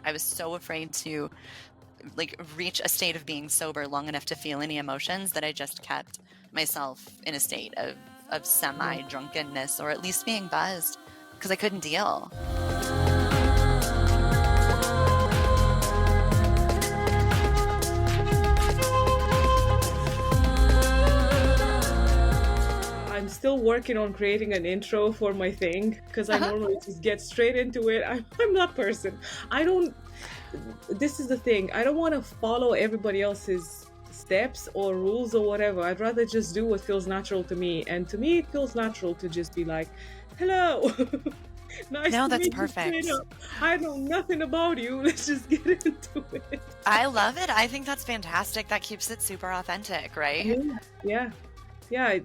I was so afraid to like reach a state of being sober long enough to feel any emotions that I just kept myself in a state of Yeah. semi drunkenness or at least being buzzed because I couldn't deal. I'm still working on creating an intro for my thing because I Uh-huh. normally just get straight into it. I'm that person. I don't, this is the thing. I don't want to follow everybody else's steps or rules or whatever. I'd rather just do what feels natural to me. And to me, it feels natural to just be like, hello, nice No, to that's meet you straight perfect. up. I know nothing about you. Let's just get into it. I love it. I think that's fantastic. That keeps it super authentic, right? Yeah, yeah. Yeah,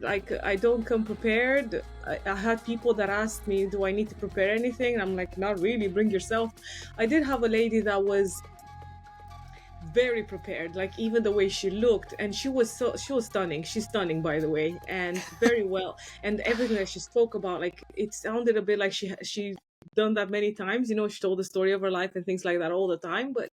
I don't come prepared. I had people that asked me, "Do I need to prepare anything?" And I'm like, "Not really. Bring yourself." I did have a lady that was very prepared, like even the way she looked, and she was stunning. She's stunning, by the way, and very well. And everything that she spoke about, like it sounded a bit like she done that many times. You know, she told the story of her life and things like that all the time. But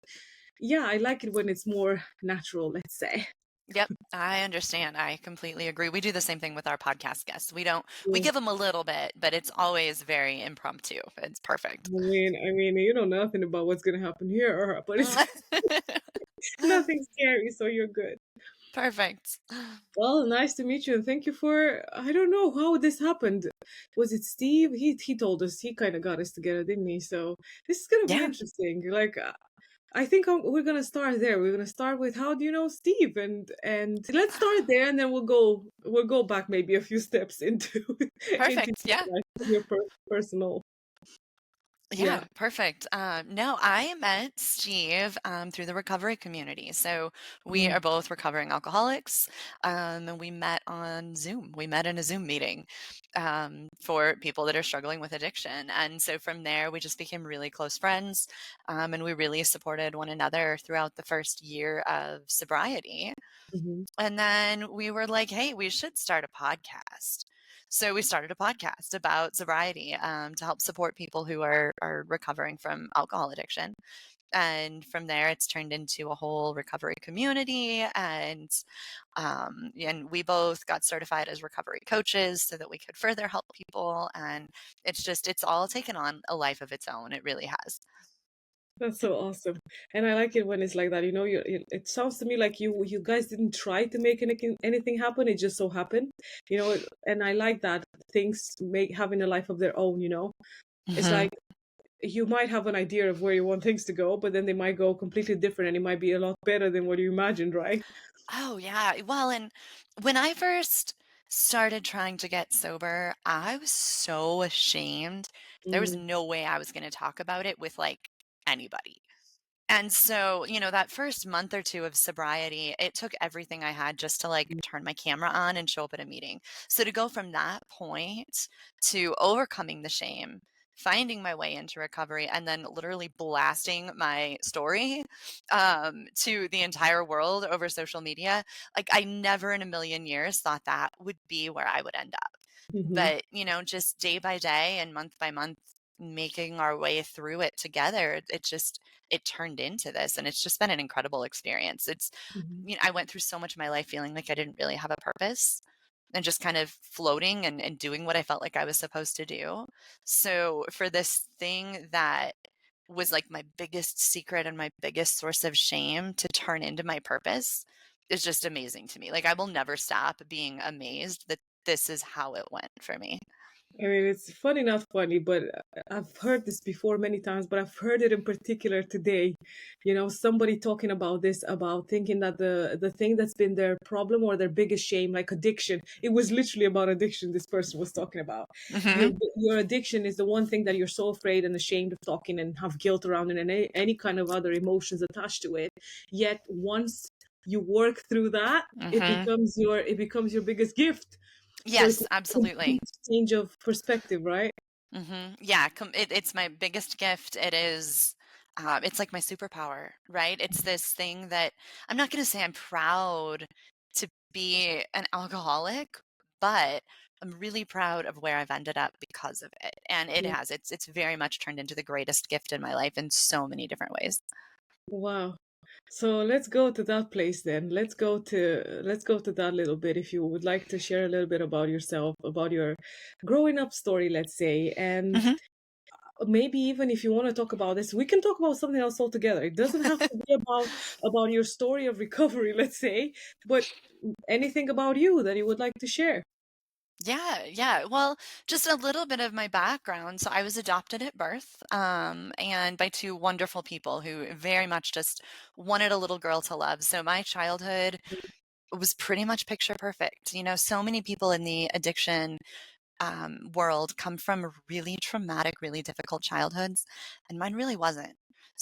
yeah, I like it when it's more natural. Let's say. Yep, I understand. I completely agree. We do the same thing with our podcast guests. We Yeah. give them a little bit, but it's always very impromptu. It's perfect. I mean, you know nothing about what's gonna happen here, but it's nothing scary, so you're good. Perfect. Well, nice to meet you, and thank you for. I don't know how this happened. Was it Steve? He told us. He kind of got us together, didn't he? So this is gonna be Yeah. interesting. Like, I think we're gonna start there. We're gonna start with how do you know Steve, and let's start there, and then we'll go back maybe a few steps into into Perfect. your Yeah. life, your personal. Yeah, Yeah. perfect. No, I met Steve through the recovery community. So we Mm-hmm. are both recovering alcoholics, and we met on Zoom. We met in a Zoom meeting for people that are struggling with addiction. And so from there, we just became really close friends, and we really supported one another throughout the first year of sobriety. Mm-hmm. And then we were like, hey, we should start a podcast. So we started a podcast about sobriety to help support people who are recovering from alcohol addiction. And from there, it's turned into a whole recovery community. And we both got certified as recovery coaches so that we could further help people. And it's all taken on a life of its own. It really has. That's so awesome, and I like it when it's like that. You know, it sounds to me like you guys didn't try to make anything happen. It just so happened, you know. And I like that things make having a life of their own. You know, it's Mhm. like you might have an idea of where you want things to go, but then they might go completely different, and it might be a lot better than what you imagined, right? Oh, yeah. Well, and when I first started trying to get sober, I was so ashamed. There was Mm, no way I was going to talk about it with like anybody. And so, that first month or two of sobriety, it took everything I had just to like mm, turn my camera on and show up at a meeting. So to go from that point to overcoming the shame, finding my way into recovery, and then literally blasting my story to the entire world over social media, like I never in a million years thought that would be where I would end up. mhm, But, just day by day and month by month, making our way through it together, it turned into this. And it's just been an incredible experience. mhm. I went through so much of my life feeling like I didn't really have a purpose and just kind of floating and doing what I felt like I was supposed to do. So for this thing that was like my biggest secret and my biggest source of shame to turn into my purpose is just amazing to me. Like I will never stop being amazed that this is how it went for me. I mean, it's funny, not funny, but I've heard this before many times, but I've heard it in particular today. You know, somebody talking about this, about thinking that the thing that's been their problem or their biggest shame, like addiction, it was literally about addiction. This person was talking about Hmm. your addiction is the one thing that you're so afraid and ashamed of talking and have guilt around it and any kind of other emotions attached to it. Yet once you work through that, it Hmm. becomes your biggest gift. So it's Yes, a absolutely. complete change of perspective, right? Yeah, it's my biggest gift. It's like my superpower, right? It's this thing that I'm not going to say I'm proud to be an alcoholic, but I'm really proud of where I've ended up because of it. And it Yeah. has. It's very much turned into the greatest gift in my life in so many different ways. Wow. So let's go to that place then. Let's go to that little bit if you would like to share a little bit about yourself, about your growing up story, let's say. And Mhm. maybe even if you want to talk about this, we can talk about something else altogether. It doesn't have to be about your story of recovery, let's say, but anything about you that you would like to share. Yeah, yeah. Well, just a little bit of my background. So I was adopted at birth, and by two wonderful people who very much just wanted a little girl to love. So my childhood was pretty much picture perfect. So many people in the addiction world come from really traumatic, really difficult childhoods, and mine really wasn't.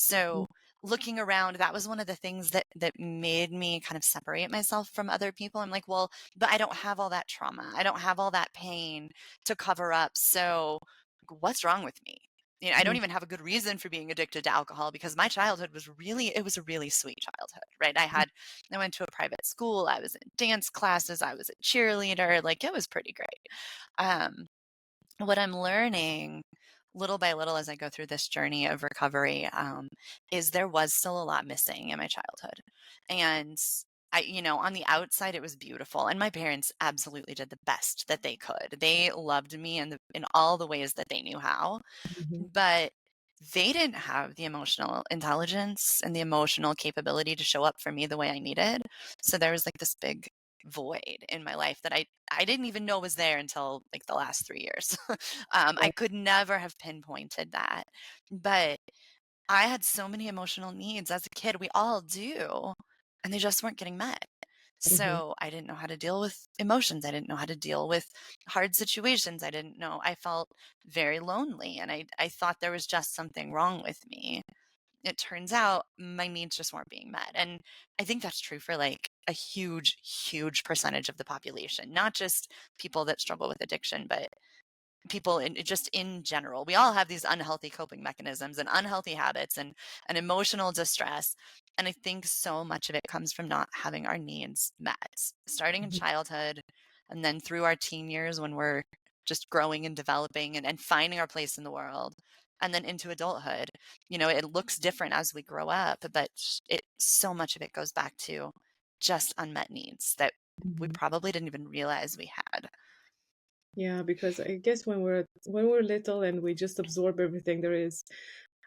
Mhm. So looking around, that was one of the things that made me kind of separate myself from other people. I'm like, well, but I don't have all that trauma. I don't have all that pain to cover up. So what's wrong with me? I don't Mhm. even have a good reason for being addicted to alcohol because my childhood was really, it was a really sweet childhood, right? I went to a private school. I was in dance classes. I was a cheerleader. Like it was pretty great. Um, what I'm learning little by little as I go through this journey of recovery is there was still a lot missing in my childhood. And on the outside, it was beautiful. And my parents absolutely did the best that they could. They loved me in all the ways that they knew how. Mhm. But they didn't have the emotional intelligence and the emotional capability to show up for me the way I needed. So there was like this big void in my life that I didn't even know was there until like the last 3 years. I Yeah. could never have pinpointed that. But I had so many emotional needs as a kid. We all do. And they just weren't getting met. Mhm. So I didn't know how to deal with emotions. I didn't know how to deal with hard situations. I didn't know. I felt very lonely and I thought there was just something wrong with me. It turns out my needs just weren't being met. And I think that's true for like a huge, huge percentage of the population, not just people that struggle with addiction, but people just in general. We all have these unhealthy coping mechanisms and unhealthy habits and emotional distress. And I think so much of it comes from not having our needs met, starting in Mhm. childhood and then through our teen years when we're just growing and developing and finding our place in the world. And then into adulthood, it looks different as we grow up, but so much of it goes back to just unmet needs that we Mhm. probably didn't even realize we had. Yeah, because I guess when we're little and we just absorb everything there is,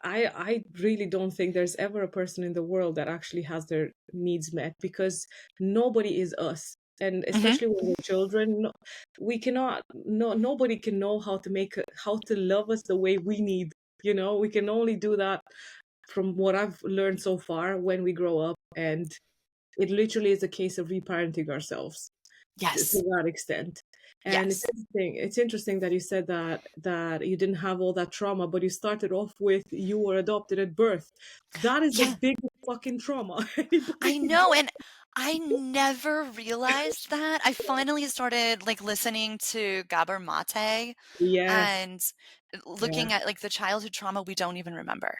I really don't think there's ever a person in the world that actually has their needs met because nobody is us. And Hmm. especially when we're children, no, we cannot no nobody can know how to love us the way we need. We can only do that from what I've learned so far when we grow up, and it literally is a case of reparenting ourselves to Yes. that extent. And it's Yes. interesting. It's interesting that you said that you didn't have all that trauma, but you started off with you were adopted at birth. That is the Yeah, biggest fucking trauma anybody I can know, go. and I never realized that. I finally started, like, listening to Gabor Mate Yes. and Yeah. looking at, like, the childhood trauma we don't even remember.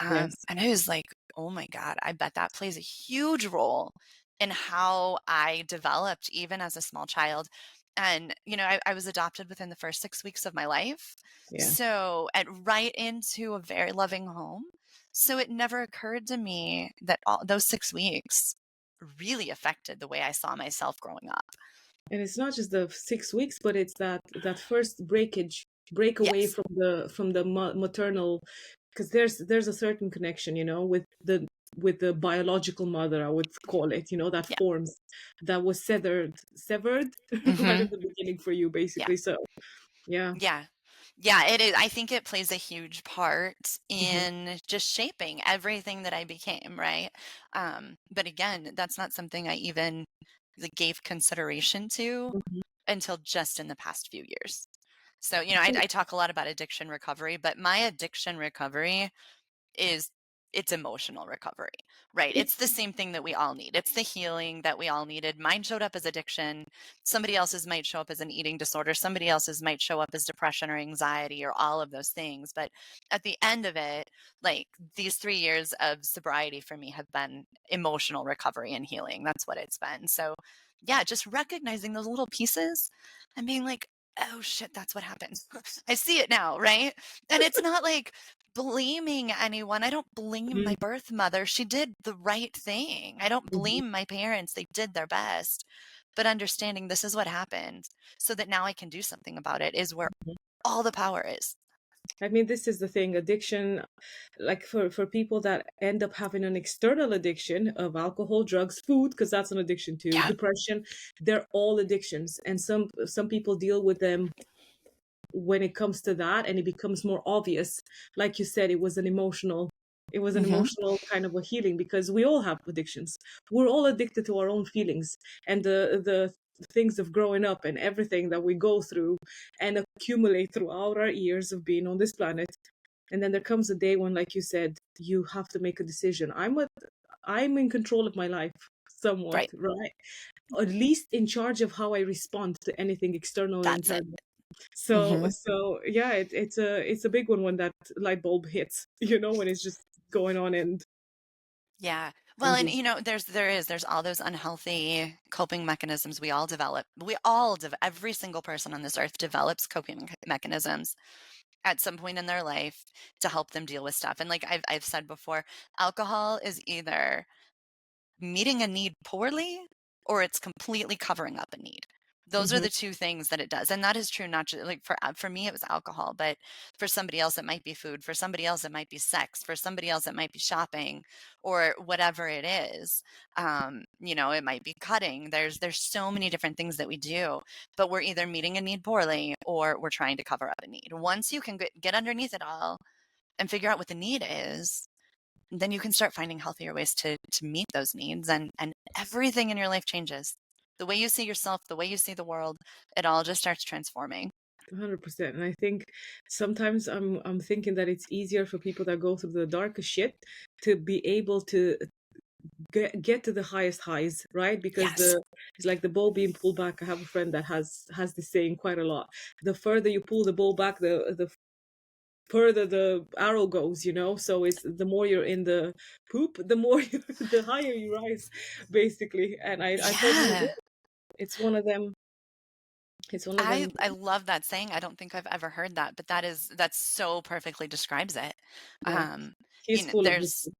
Yes. And I was like, "Oh my god, I bet that plays a huge role in how I developed even as a small child." And, I was adopted within the first 6 weeks of my life, Yeah. so right into a very loving home. So it never occurred to me that all those 6 weeks really affected the way I saw myself growing up. And it's not just the 6 weeks, but it's that first break away Yes. from the maternal, because there's a certain connection, with the biological mother, I would call it, that Yeah. forms, that was severed right Mhm. at the beginning for you, Yeah. basically. So yeah. Yeah. Yeah, it is. I think it plays a huge part Hmm. in just shaping everything that I became, right? But again, that's not something I even, like, gave consideration to Hmm. until just in the past few years. So, I talk a lot about addiction recovery, but my addiction recovery is it's emotional recovery, right? It's the same thing that we all need. It's the healing that we all needed. Mine showed up as addiction. Somebody else's might show up as an eating disorder. Somebody else's might show up as depression or anxiety or all of those things. But at the end of it, like these 3 years of sobriety for me have been emotional recovery and healing. That's what it's been. So, yeah, just recognizing those little pieces and being like, oh shit, that's what happened. I see it now, right? And it's not like blaming anyone. I don't blame my Mhm, birth mother. She did the right thing. I don't mhm, blame my parents. They did their best. But understanding this is what happened so that now I can do something about it is where mhm. all the power is. I mean, this is the thing. Addiction, like for people that end up having an external addiction of alcohol, drugs, food, because that's an addiction too, Yeah. depression, they're all addictions, and some people deal with them when it comes to that, and it becomes more obvious. Like you said, it was an Hmm. emotional kind of a healing, because we all have addictions. We're all addicted to our own feelings and the things of growing up and everything that we go through and accumulate throughout our years of being on this planet. And then there comes a day when, like you said, you have to make a decision. I'm in control of my life somewhat, Right. right? At least in charge of how I respond to anything external and That's it. internal. So Hmm. so yeah, it's a big one when that light bulb hits, when it's just going on Yeah. Well, and and just there's all those unhealthy coping mechanisms we all develop. Every single person on this earth develops coping mechanisms at some point in their life to help them deal with stuff. And like I've said before, alcohol is either meeting a need poorly or it's completely covering up a need. Those are mhm, the two things that it does. And that is true not just like for me it was alcohol, but for somebody else it might be food, for somebody else it might be sex, for somebody else it might be shopping or whatever it is. It might be cutting. There's so many different things that we do, but we're either meeting a need poorly or we're trying to cover up a need. Once you can get underneath it all and figure out what the need is, then you can start finding healthier ways to meet those needs and everything in your life changes. The way you see yourself, the way you see the world, it all just starts transforming. 100%. And I think sometimes I'm thinking that it's easier for people that go through the darkest shit to be able to get to the highest highs, right? Because Yes. it's like the ball being pulled back. I have a friend that has this saying quite a lot. The further you pull the ball back, the further the arrow goes. So it's the more you're in the poop, the more the higher you rise, basically. And I totally agree. Yeah. It's one of them. It's one of them. I love that saying. I don't think I've ever heard that, but that's so perfectly describes it. Yeah, Um, he's full of there's wisdom.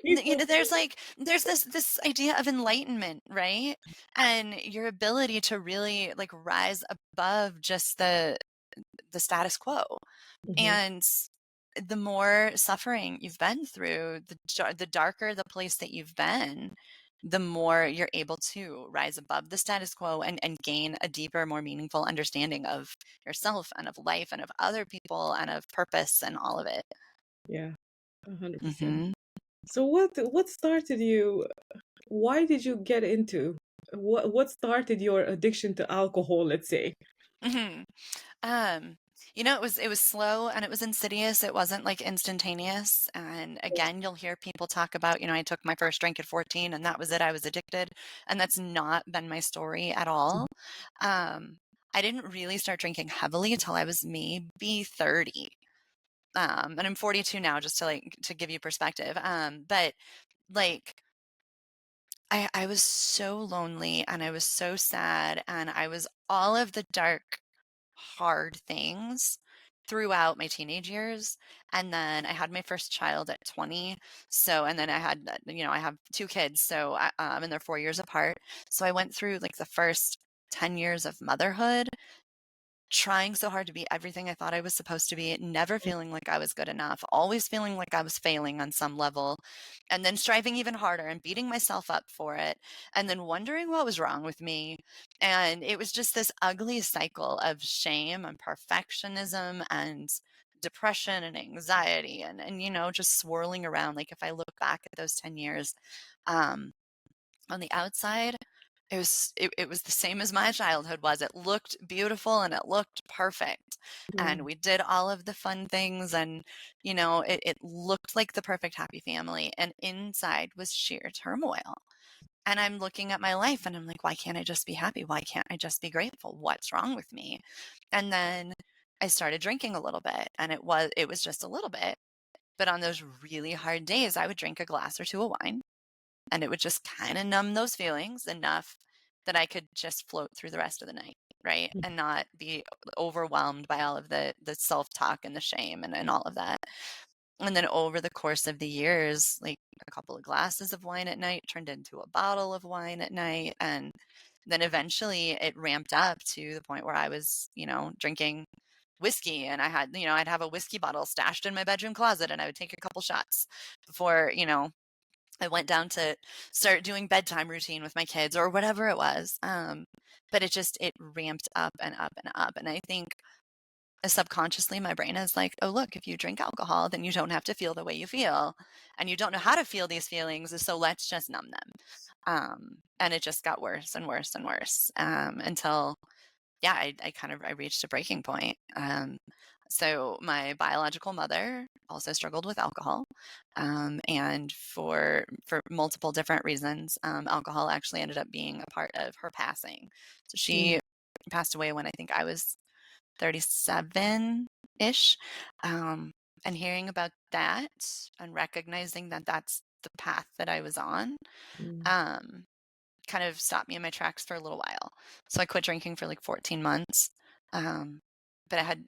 He's so there's like there's this idea of enlightenment, right? And your ability to really like rise above just the status quo. Mhm. And the more suffering you've been through, the darker the place that you've been, the more you're able to rise above the status quo and gain a deeper, more meaningful understanding of yourself and of life and of other people and of purpose and all of it. Yeah, 100%. Hmm. So what started you? Why did you get into what started your addiction to alcohol, let's say? Hmm. Um, it was slow and it was insidious. It wasn't like instantaneous. And again, you'll hear people talk about, I took my first drink at 14 and that was it. I was addicted. And that's not been my story at all. Um, I didn't really start drinking heavily until I was maybe 30. And I'm 42 now, just to give you perspective. But like I was so lonely and I was so sad and I was all of the dark hard things throughout my teenage years. And then I had my first child at 20. So, and then I have two kids. So, and they're 4 years apart. So I went through like the first 10 years of motherhood trying so hard to be everything I thought I was supposed to be, never feeling like I was good enough, always feeling like I was failing on some level, and then striving even harder and beating myself up for it, and then wondering what was wrong with me. And it was just this ugly cycle of shame and perfectionism and depression and anxiety and just swirling around. Like if I look back at those 10 years, um, on the outside, it was the same as my childhood was. It looked beautiful and it looked perfect. Yeah. And we did all of the fun things and it looked like the perfect happy family. And inside was sheer turmoil. And I'm looking at my life and I'm like, why can't I just be happy? Why can't I just be grateful? What's wrong with me? And then I started drinking a little bit and it was just a little bit. But on those really hard days, I would drink a glass or two of wine and it would just kinda numb those feelings enough that I could just float through the rest of the night. right? Mm, And not be overwhelmed by all of the self-talk and the shame and all of that. And then over the course of the years, like a couple of glasses of wine at night turned into a bottle of wine at night. And then eventually it ramped up to the point where I was, drinking whiskey, and I'd have a whiskey bottle stashed in my bedroom closet, and I would take a couple shots before, I went down to start doing bedtime routine with my kids or whatever it was. But it ramped up and up and up. And I think subconsciously my brain is like, oh, look, if you drink alcohol, then you don't have to feel the way you feel. And you don't know how to feel these feelings. So let's just numb them. And it just got worse and worse and worse until, yeah, I reached a breaking point. So my biological mother also struggled with alcohol, and for multiple different reasons, alcohol actually ended up being a part of her passing. So mm, she passed away when I think I was 37-ish. Um, and hearing about that and recognizing that that's the path that I was on, mm, um, kind of stopped me in my tracks for a little while. So I quit drinking for like 14 months. Um, but I had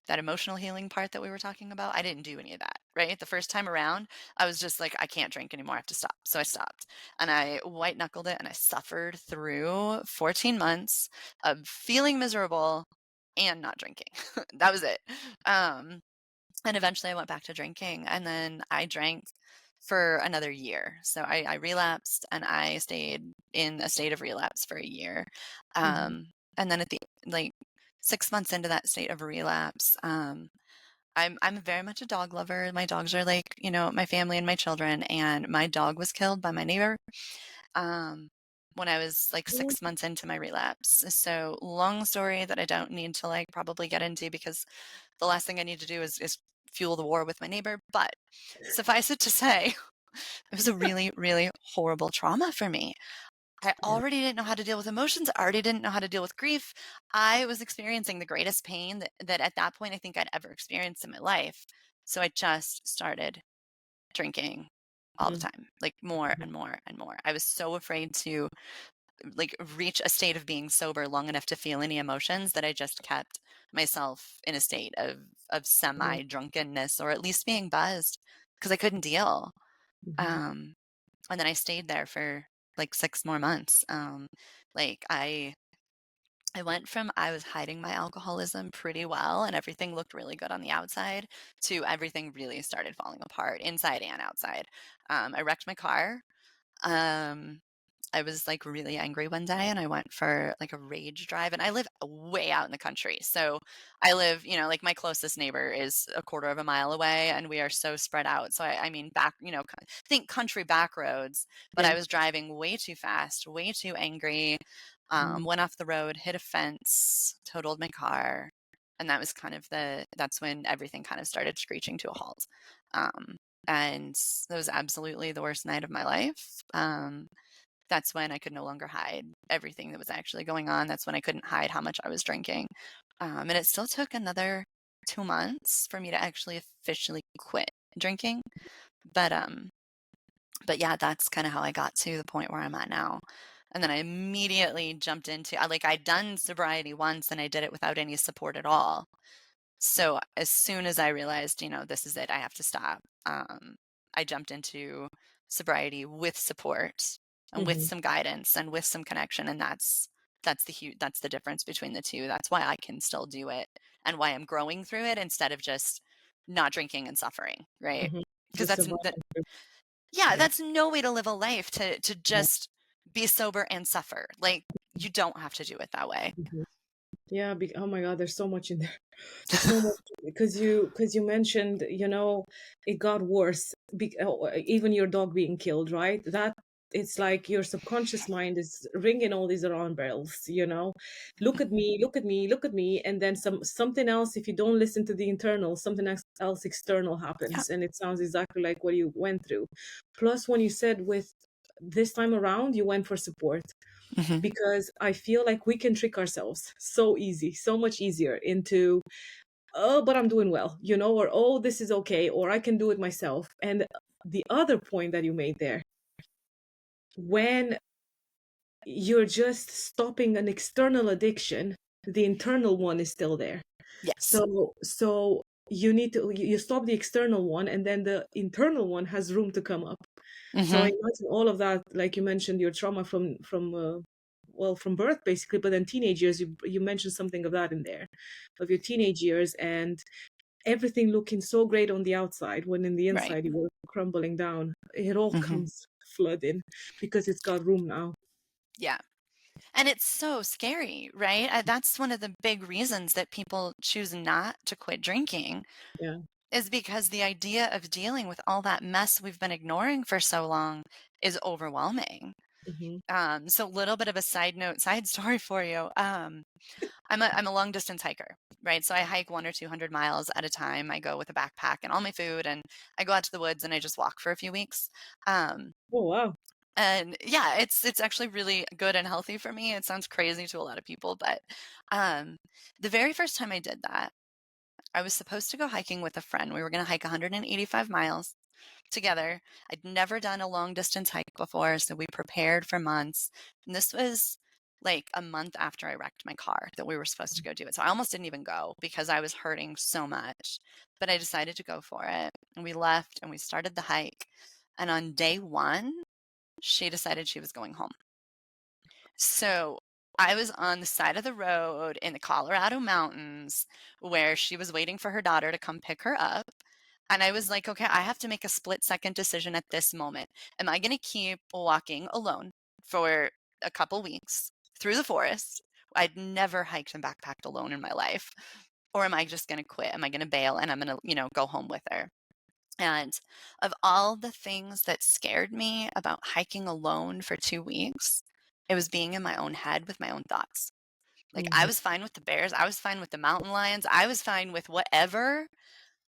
that emotional healing part that we were talking about. I didn't do any of that, right? The first time around, I was just like, I can't drink anymore. I have to stop. So I stopped and I white knuckled it and I suffered through 14 months of feeling miserable and not drinking. That was it. Um, and eventually I went back to drinking, and then I drank for another year. So I relapsed and I stayed in a state of relapse for a year. mhm, And then at the like 6 months into that state of relapse, I'm very much a dog lover. My dogs are like, my family and my children, and my dog was killed by my neighbor. Um, when I was like mm, 6 months into my relapse. So long story that I don't need to like probably get into because the last thing I need to do is fuel the war with my neighbor. But suffice it to say, it was a really, really horrible trauma for me. I yeah, already didn't know how to deal with emotions. I already didn't know how to deal with grief. I was experiencing the greatest pain that at that point I think I'd ever experienced in my life. So I just started drinking all the mm, time, like more mhm, and more and more. I was so afraid to like reach a state of being sober long enough to feel any emotions that I just kept myself in a state of mhm, semi drunkenness or at least being buzzed because I couldn't deal. mhm, Um, and then I stayed there for like 6 more months. Like I went from I was hiding my alcoholism pretty well and everything looked really good on the outside to everything really started falling apart inside and outside. I wrecked my car. Um, I was, like, really angry one day, and I went for, like, a rage drive, and I live way out in the country, so I live like, my closest neighbor is a quarter of a mile away, and we are so spread out, so I mean, back think country back roads, but I yeah, was driving way too fast, way too angry, mm, went off the road, hit a fence, totaled my car, and that was that's when everything kind of started screeching to a halt, um, and that was absolutely the worst night of my life. That's when I could no longer hide everything that was actually going on. That's when I couldn't hide how much I was drinking. And it still took another 2 months for me to actually officially quit drinking. But but yeah, that's kind of how I got to the point where I'm at now. And then I immediately jumped into I'd done sobriety once and I did it without any support at all. So as soon as I realized, this is it, I have to stop, I jumped into sobriety with support and with mhm, some guidance and with some connection. And that's the difference between the two. That's why I can still do it and why I'm growing through it instead of just not drinking and suffering, right? mhm. Because Just survive. yeah, Yeah, that's no way to live a life to yeah. just be sober and suffer. Like you don't have to do it that way. Mhm. Yeah, oh my God, there's so much in there. There's so much because you mentioned, it got worse. Even your dog being killed, right? That it's like your subconscious mind is ringing all these alarm bells. Look at me, look at me, look at me, and then something else. If you don't listen to the internal, something else external Yeah. happens, and it sounds exactly like what you went through. Plus, when you said with this time around, you went for support Hmm. because I feel like we can trick ourselves so easy, so much easier into, oh, but I'm doing well, or oh, this is okay, or I can do it myself. And the other point that you made there, when you're just stopping an external addiction, the internal one is still there. Yes. So you need to you stop the external one, and then the internal one has room to come up. So I Mhm. imagine all of that, like you mentioned, your trauma from well, from birth basically, but then teenage years, you mentioned something of that in there, of your teenage years, and everything looking so great on the outside when in the Right. inside you were crumbling down. It all Mhm. comes flooding because it's got room now. Yeah. And it's so scary, right? That's one of the big reasons that people choose not to quit drinking Yeah. is because the idea of dealing with all that mess we've been ignoring for so long is overwhelming. Hmm. So little bit of a side note, side story for you. I'm a long distance hiker, right? So I hike 1 or 200 miles at a time. I go with a backpack and all my food, and I go out to the woods and I just walk for a few weeks. Um, Oh wow. and yeah, it's actually really good and healthy for me. It sounds crazy to a lot of people, but um, the very first time I did that, I was supposed to go hiking with a friend. We were going to hike 185 miles together. I'd never done a long distance hike before, so we prepared for months. And this was like a month after I wrecked my car that we were supposed to go do it. So I almost didn't even go because I was hurting so much. But I decided to go for it. And we left and we started the hike. And on day one, she decided she was going home. So I was on the side of the road in the Colorado mountains where she was waiting for her daughter to come pick her up. And I was like, okay, I have to make a split-second decision at this moment. Am I going to keep walking alone for a couple weeks through the forest? I'd never hiked and backpacked alone in my life. Or am I just going to quit? Am I going to bail and I'm going to, go home with her? And of all the things that scared me about hiking alone for 2 weeks, it was being in my own head with my own thoughts. Like, I Hmm. was fine with the bears, I was fine with the mountain lions, I was fine with whatever.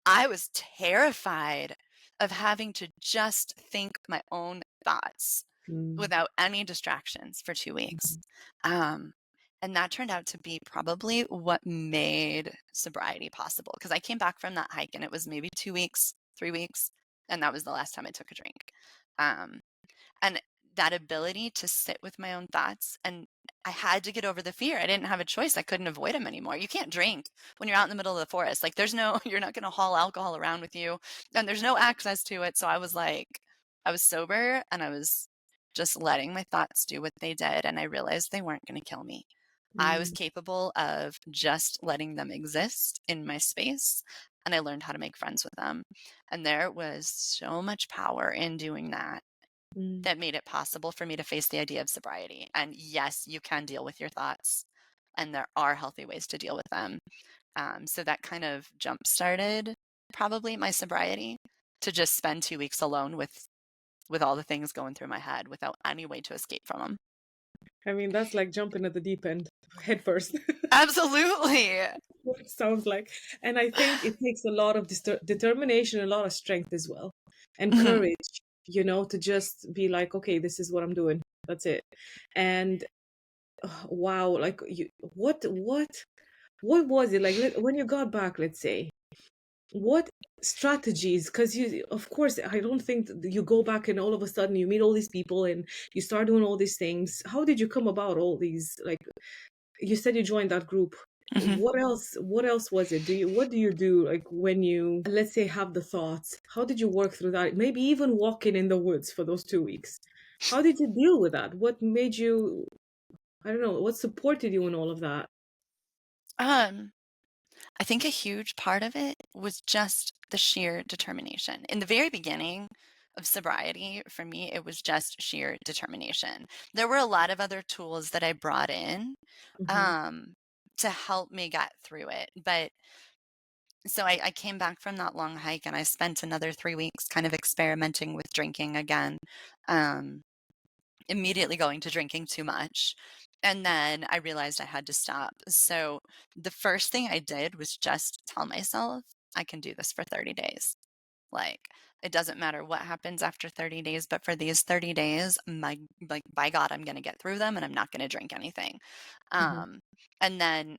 I was terrified of having to just think my own thoughts Mm. without any distractions for 2 weeks. Um, and that turned out to be probably what made sobriety possible because I came back from that hike and it was maybe 2 weeks, 3 weeks, and that was the last time I took a drink. Um, and that ability to sit with my own thoughts, and I had to get over the fear. I didn't have a choice. I couldn't avoid them anymore. You can't drink when you're out in the middle of the forest. Like there's no you're not going to haul alcohol around with you and there's no access to it. So I was like I was sober and I was just letting my thoughts do what they did and I realized they weren't going to kill me. I was Mm. capable of just letting them exist in my space and I learned how to make friends with them. And there was so much power in doing that Mm. that made it possible for me to face the idea of sobriety. And yes, you can deal with your thoughts, and there are healthy ways to deal with them. So that kind of jump started probably my sobriety to just spend 2 weeks alone with all the things going through my head without any way to escape from them. I mean, that's like jumping at the deep end head first. Absolutely. What it sounds like. And I think it takes a lot of determination, a lot of strength as well, and Mhm. courage, to just be like, okay, this is what I'm doing. That's it. And wow, like what was it like when you got back, let's say? What strategies? Because you, of course, I don't think that you go back and all of a sudden you meet all these people and you start doing all these things. How did you come about all these? Like you said, you joined that group. Mhm. What else was it? What do you do like when you, let's say, have the thoughts? How did you work through that? Maybe even walking in the woods for those 2 weeks. How did you deal with that? What made you, I don't know, what supported you in all of that? Um, I think a huge part of it was just the sheer determination. In the very beginning of sobriety, for me, it was just sheer determination. There were a lot of other tools that I brought in Hmm. um, to help me get through it. But so I came back from that long hike and I spent another 3 weeks kind of experimenting with drinking again. Um, Immediately going to drinking too much. And then I realized I had to stop. So the first thing I did was just tell myself, I can do this for 30 days. Like, it doesn't matter what happens after 30 days, but for these 30 days, like by God, I'm going to get through them and I'm not going to drink anything. Hmm. Um, and then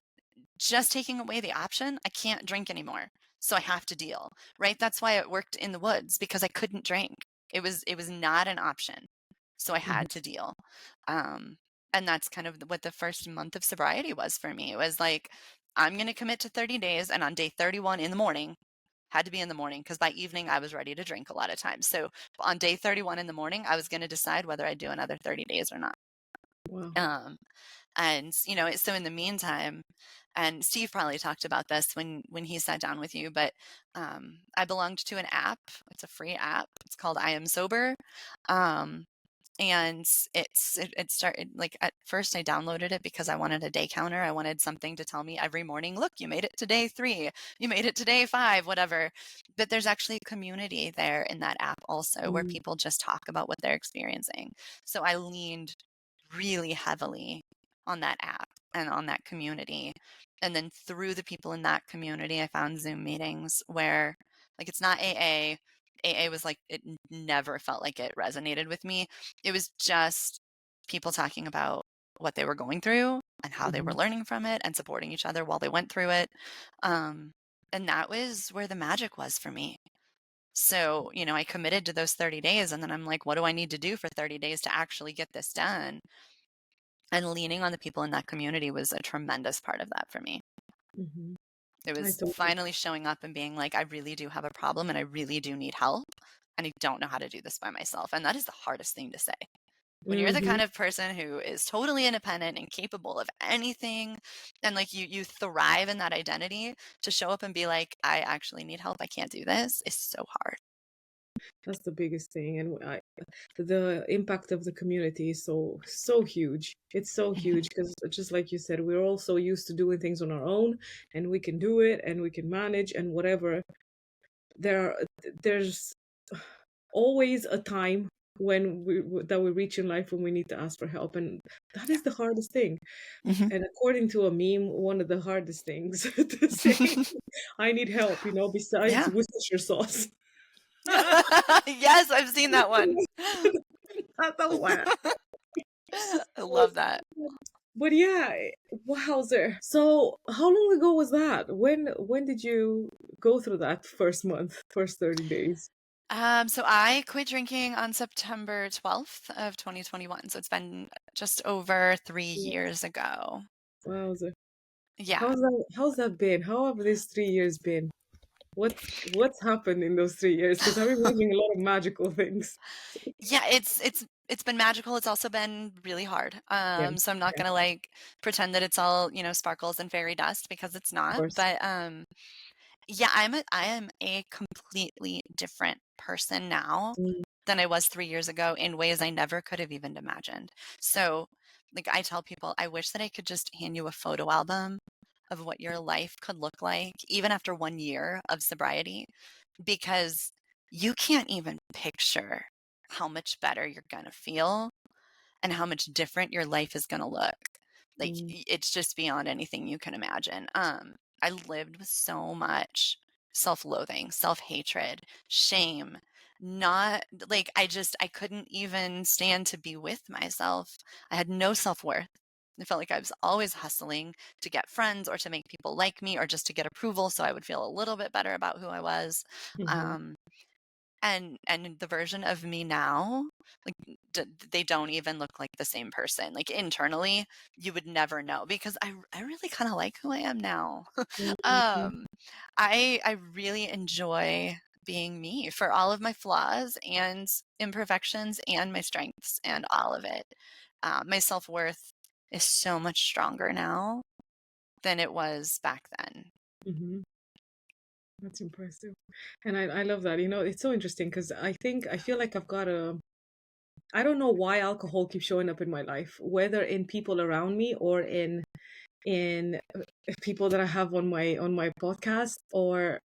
just taking away the option, I can't drink anymore. So I have to deal, right? That's why it worked in the woods because I couldn't drink. It was not an option. So I Hmm. had to deal. Um, And that's kind of what the first month of sobriety was for me. It was like, I'm going to commit to 30 days. And on day 31 in the morning, had to be in the morning because by evening I was ready to drink a lot of times. So on day 31 in the morning, I was going to decide whether I'd do another 30 days or not. Wow. Um, and so in the meantime, and Steve probably talked about this when he sat down with you, but I belonged to an app. It's a free app. It's called I Am Sober. Um, and it started like at first I downloaded it because I wanted a day counter. I wanted something to tell me every morning, look, you made it to day 3, you made it to day 5, whatever. But there's actually a community there in that app also where Mm, people just talk about what they're experiencing. So I leaned really heavily on that app and on that community. And then through the people in that community, I found Zoom meetings where, like, it's not AA. AA was like, it never felt like it resonated with me. It was just people talking about what they were going through and how they were mhm, learning from it and supporting each other while they went through it. Um, and that was where the magic was for me. So, I committed to those 30 days and then I'm like, what do I need to do for 30 days to actually get this done? And leaning on the people in that community was a tremendous part of that for me. mhm. It I was totally. finally showing up and being like, I really do have a problem and I really do need help. And I don't know how to do this by myself. And that is the hardest thing to say. When you're the Mhm. kind of person who is totally independent and capable of anything, and like you thrive in that identity, to show up and be like, I actually need help. I can't do this is so hard. That's the biggest thing, and the impact of the community is so huge. It's so Mhm. huge because just like you said, we're all so used to doing things on our own, and we can do it, and we can manage, and whatever. There's always a time when we reach in life when we need to ask for help, and that Yeah. is the hardest thing. Mhm. And according to a meme, one of the hardest things to say, I need help, besides Yeah. Worcestershire sauce. Yes, I've seen that one. Not the one. I love that. But yeah, wowzer. So how long ago was that? When did you go through that first month, first 30 days? So I quit drinking on September 12th of 2021. So it's been just over 3 years ago. Wowzer. Yeah. How's that been? How have these 3 years been? What's happened in those 3 years? Because I'm imagining a lot of magical things. Yeah, it's been magical. It's also been really hard. Yeah, So I'm not yeah, gonna like pretend that it's all, sparkles and fairy dust because it's of not. course. But yeah, I am a completely different person now Mm, than I was 3 years ago in ways I never could have even imagined. So, like, I tell people, I wish that I could just hand you a photo album of what your life could look like even after 1 year of sobriety, because you can't even picture how much better you're gonna feel and how much different your life is gonna look. Like, mm, it's just beyond anything you can imagine. I lived with so much self-loathing, self-hatred, shame, not like I couldn't even stand to be with myself. I had no self-worth. I felt like I was always hustling to get friends or to make people like me or just to get approval so I would feel a little bit better about who I was. mhm, Um, and the version of me now, like, they don't even look like the same person. Like, internally, you would never know because I really kinda like who I am now. mhm, Um, I really enjoy being me for all of my flaws and imperfections and my strengths and all of it. My self-worth is so much stronger now than it was back then. mhm. That's impressive. And I love that. It's so interesting because I feel like I don't know why alcohol keeps showing up in my life, whether in people around me or in people that I have on my podcast, or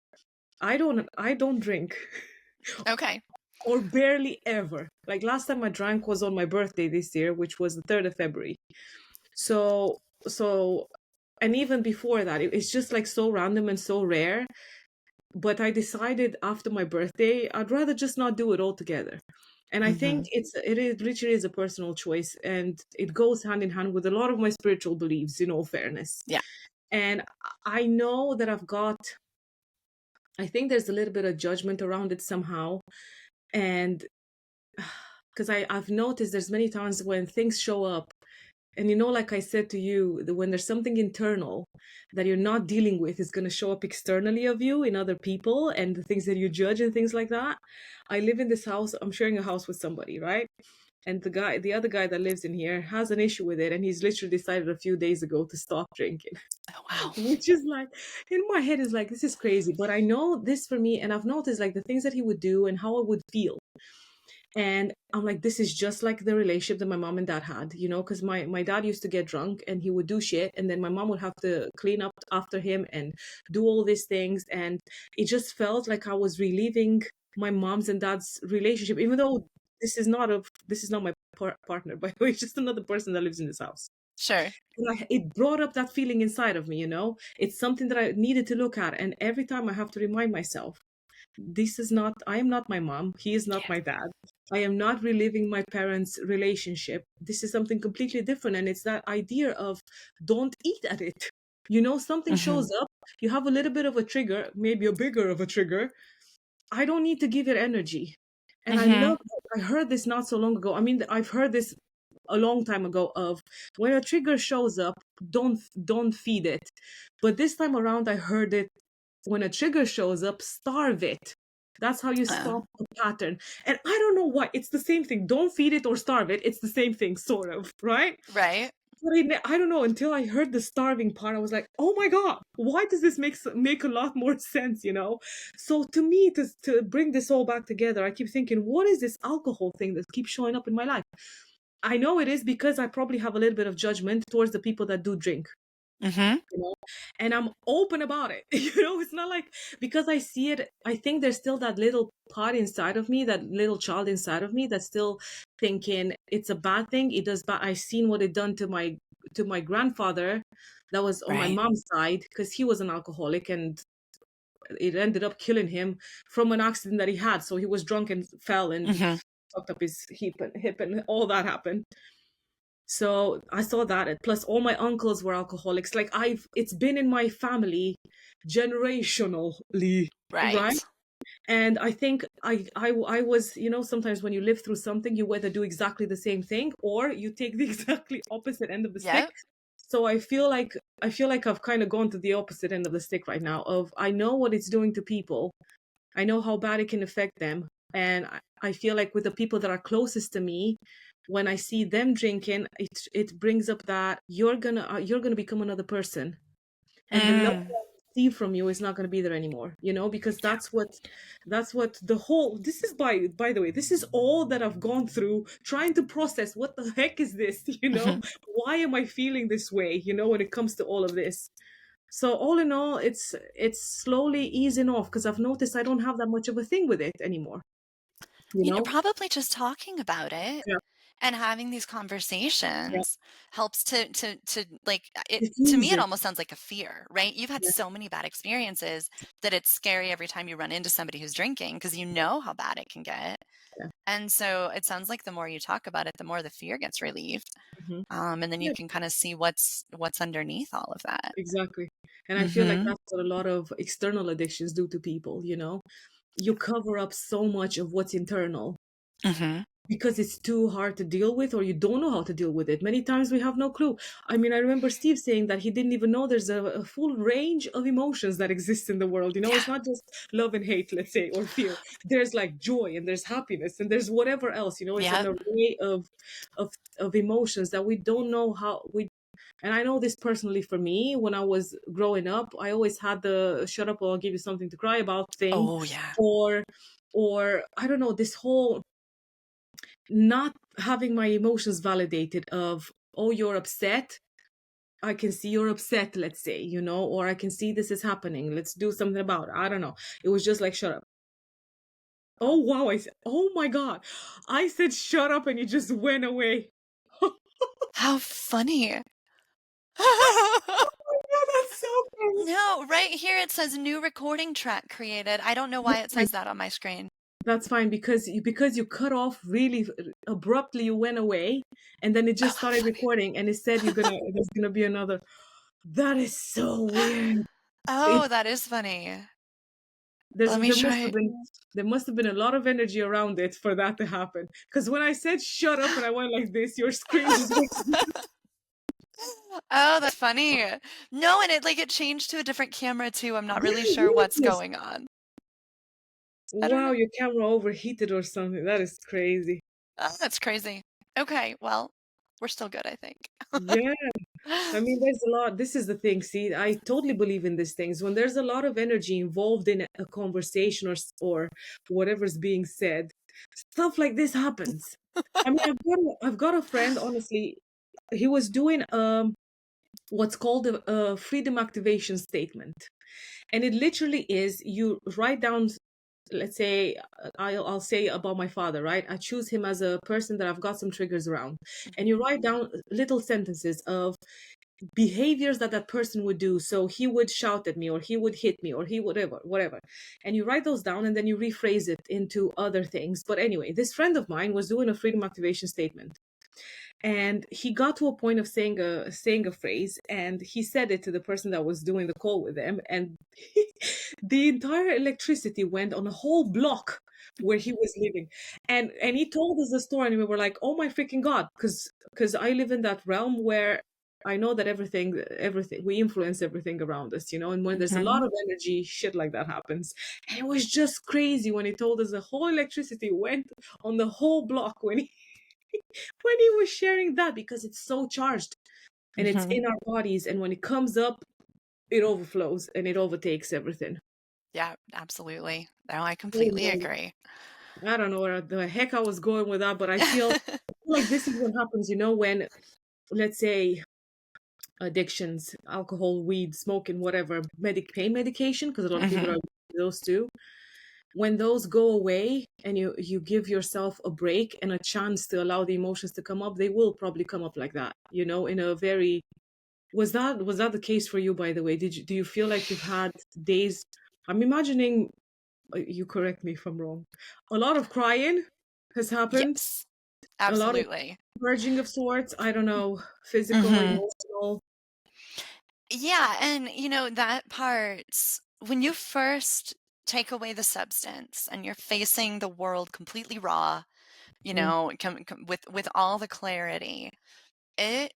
I don't drink Okay. or barely ever. Like last time I drank was on my birthday this year, which was the 3rd of February. So and even before that, it's just like so random and so rare. But I decided after my birthday, I'd rather just not do it altogether. And I think Mhm. it literally is a personal choice, and it goes hand in hand with a lot of my spiritual beliefs, in all fairness. Yeah. And I know that I think there's a little bit of judgment around it somehow. And because I've noticed there's many times when things show up And like I said to you, when there's something internal that you're not dealing with, it's going to show up externally of you in other people and the things that you judge and things like that. I live in this house, I'm sharing a house with somebody, right? And the other guy that lives in here has an issue with it, and he's literally decided a few days ago to stop drinking. Oh, wow. Which is like, in my head is like, this is crazy. But I know this for me, and I've noticed like the things that he would do and how I would feel. And I'm like, this is just like the relationship that my mom and dad had, because my dad used to get drunk and he would do shit. And then my mom would have to clean up after him and do all these things. And it just felt like I was reliving my mom's and dad's relationship, even though this is not my partner, by the way, it's just another person that lives in this house. Sure. And it brought up that feeling inside of me. It's something that I needed to look at. And every time I have to remind myself, I am not my mom. He is not Yeah. my dad. I am not reliving my parents' relationship. This is something completely different. And it's that idea of don't eat at it. Something Hmm. shows up, you have a little bit of a trigger, maybe a bigger of a trigger. I don't need to give it energy. And Hmm. I heard this not so long ago. I mean, I've heard this a long time ago of when a trigger shows up, don't feed it. But this time around I heard it, when a trigger shows up, starve it. That's how you Oh, stop a pattern. And I don't know why. It's the same thing. Don't feed it or starve it. It's the same thing, sort of, right? right. But I don't know. Until I heard the starving part, I was like, "Oh my god, why does this make a lot more sense?" So to me, to bring this all back together, I keep thinking, what is this alcohol thing that keeps showing up in my life? I know it is because I probably have a little bit of judgment towards the people that do drink, Hmm. you know, and I'm open about it. It's not like because I see it, I think there's still that little part inside of me, that little child inside of me that's still thinking it's a bad thing. It does bad. I've seen what it done to my grandfather that was on my Right. mom's side because he was an alcoholic and it ended up killing him from an accident that he had. So he was drunk and fell and Hmm. fucked up his hip and all that happened. So I saw that. Plus, all my uncles were alcoholics. Like it's been in my family generationally, right? Right. And I think I was, sometimes when you live through something, you either do exactly the same thing or you take the exactly opposite end of the stick. Yep. So I feel like I've kind of gone to the opposite end of the stick right now. Of I know what it's doing to people. I know how bad it can affect them. And I feel like with the people that are closest to me, when I see them drinking, it brings up that you're gonna become another person, and the love Mm. that I receive from you is not gonna be there anymore. Because Yeah. that's what the whole. This is by the way, this is all that I've gone through trying to process. What the heck is this? Hmm. Why am I feeling this way? When it comes to all of this. So all in all, it's slowly easing off because I've noticed I don't have that much of a thing with it anymore. You know? Probably just talking about it Yeah, and having these yeah. conversations helps to like it to me Diffuse it it. almost sounds like a fear, right? You've had Yeah, so many bad experiences that it's scary every time you run into somebody who's drinking because you know how bad it can get. yeah. And so it sounds like the more you talk about it, the more the fear gets relieved. Hmm. And then you Yeah, can kind of see what's underneath all of that. exactly. And I feel like Mhm. that's what a lot of external addictions do to people. You cover up so much of what's internal Mhm. because it's too hard to deal with, or you don't know how to deal with it. Many times we have no clue. I mean, I remember Steve saying that he didn't even know there's a full range of emotions that exist in the world. Yeah. It's not just love and hate, let's say, or fear. There's like joy and there's happiness and there's whatever else. It's an Yep. array of emotions that we don't know how we. And I know this personally for me. When I was growing up, I always had the "shut up or I'll give you something to cry about" thing, Oh, yeah. or or I don't know, this whole not having my emotions validated of, oh, you're upset, I can see you're upset, let's say, or I can see this is happening, let's do something about it. I don't know. It was just like, shut up. Oh wow, I said, oh my god, I said shut up and you just went away. Oh How funny. my god, that's so funny. No, right here it says new recording track created. I don't know why That's it fine. says that on my screen. That's fine because you cut off really abruptly. You went away, and then it Oh, just how started funny. recording, and it said there's gonna be another. That is so weird. Oh, that is funny. There's Let me there must try. have been there must have been a lot of energy around it for that to happen. Because when I said shut up and I went like this, your screen just went. Oh, that's funny. No, and it, like, it changed to a different camera too, I'm not really Yeah, sure what's yes. going on. I don't Wow, know. your camera overheated or something. That is crazy. Oh, that's crazy. Okay, well, we're still good, I think. Yeah. I mean, there's a lot. This is the thing. See, I totally believe in these things. When there's a lot of energy involved in a conversation or whatever's being said, stuff like this happens. I mean, I've got a friend. Honestly, he was doing what's called a freedom activation statement, and it literally is you write down. Let's say I'll say about my father, right? I choose him as a person that I've got some triggers around, and you Mhm, write down little sentences of behaviors that that person would do. So he would shout at me, or he would hit me, or he would whatever, and you write those down and then you rephrase it into other things. But anyway, this friend of mine was doing a freedom activation statement, and he got to a point of saying a phrase, and he said it to the person that was doing the call with him, and the entire electricity went on a whole block where he was living. And he told us the story, and we were like, oh my freaking god, because I live in that realm where I know that everything we influence everything around us, and when there's a lot mhm. of energy, shit like that happens. And it was just crazy when he told us the whole electricity went on the whole block when he was sharing that, because it's so charged and it's Mhm. in our bodies, and when it comes up, it overflows and it overtakes everything. Yeah, absolutely. No, I Oh completely no. agree. I don't know where the heck I was going with that, but I feel like this is what happens, when, let's say, addictions, alcohol, weed, smoking, whatever, pain medication, because a lot of people are Mhm, using those too. When those go away and you give yourself a break and a chance to allow the emotions to come up, they will probably come up like that, in a very. Was that the case for you, by the way? Do you feel like you've had days? I'm imagining, you correct me if I'm wrong. A lot of crying has happened, yes, a lot of absolutely. purging of sorts. I don't know, physical, Mhm. emotional. Yeah, and, that part, when you first take away the substance and you're facing the world completely raw, Mm, with all the clarity,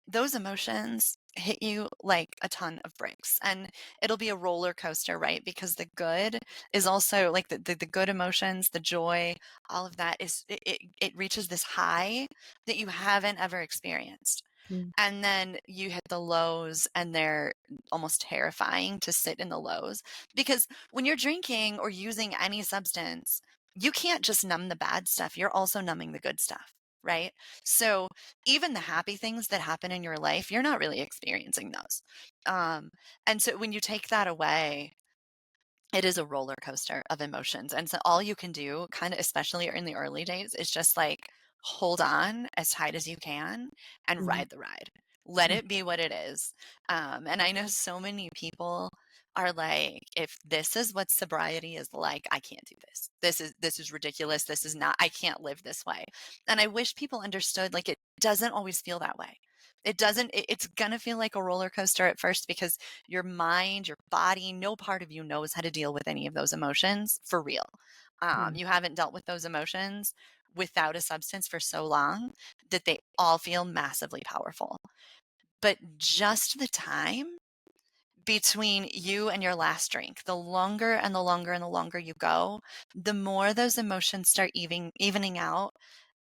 those emotions hit you like a ton of bricks, and it'll be a roller coaster, right? Because the good is also like the good emotions, the joy, all of that it reaches this high that you haven't ever experienced. mm, And then you hit the lows, and they're almost terrifying to sit in the lows, because when you're drinking or using any substance, you can't just numb the bad stuff, you're also numbing the good stuff, right? So even the happy things that happen in your life, you're not really experiencing those. Um, and so when you take that away, it is a roller coaster of emotions, and so all you can do, kinda especially in the early days, is just, like, hold on as tight as you can and mhm, ride the ride. Let mm, it be what it is. And I know so many people are like, "If this is what sobriety is like, I can't do this. This is ridiculous. This is not I can't live this way." And I wish people understood, like, it doesn't always feel that way. It doesn't it's gonna feel like a roller coaster at first, because your mind, your body, no part of you knows how to deal with any of those emotions for real. mm, You haven't dealt with those emotions without a substance for so long that they all feel massively powerful. But just the time between you and your last drink, the longer and the longer and the longer you go, the more those emotions start evening out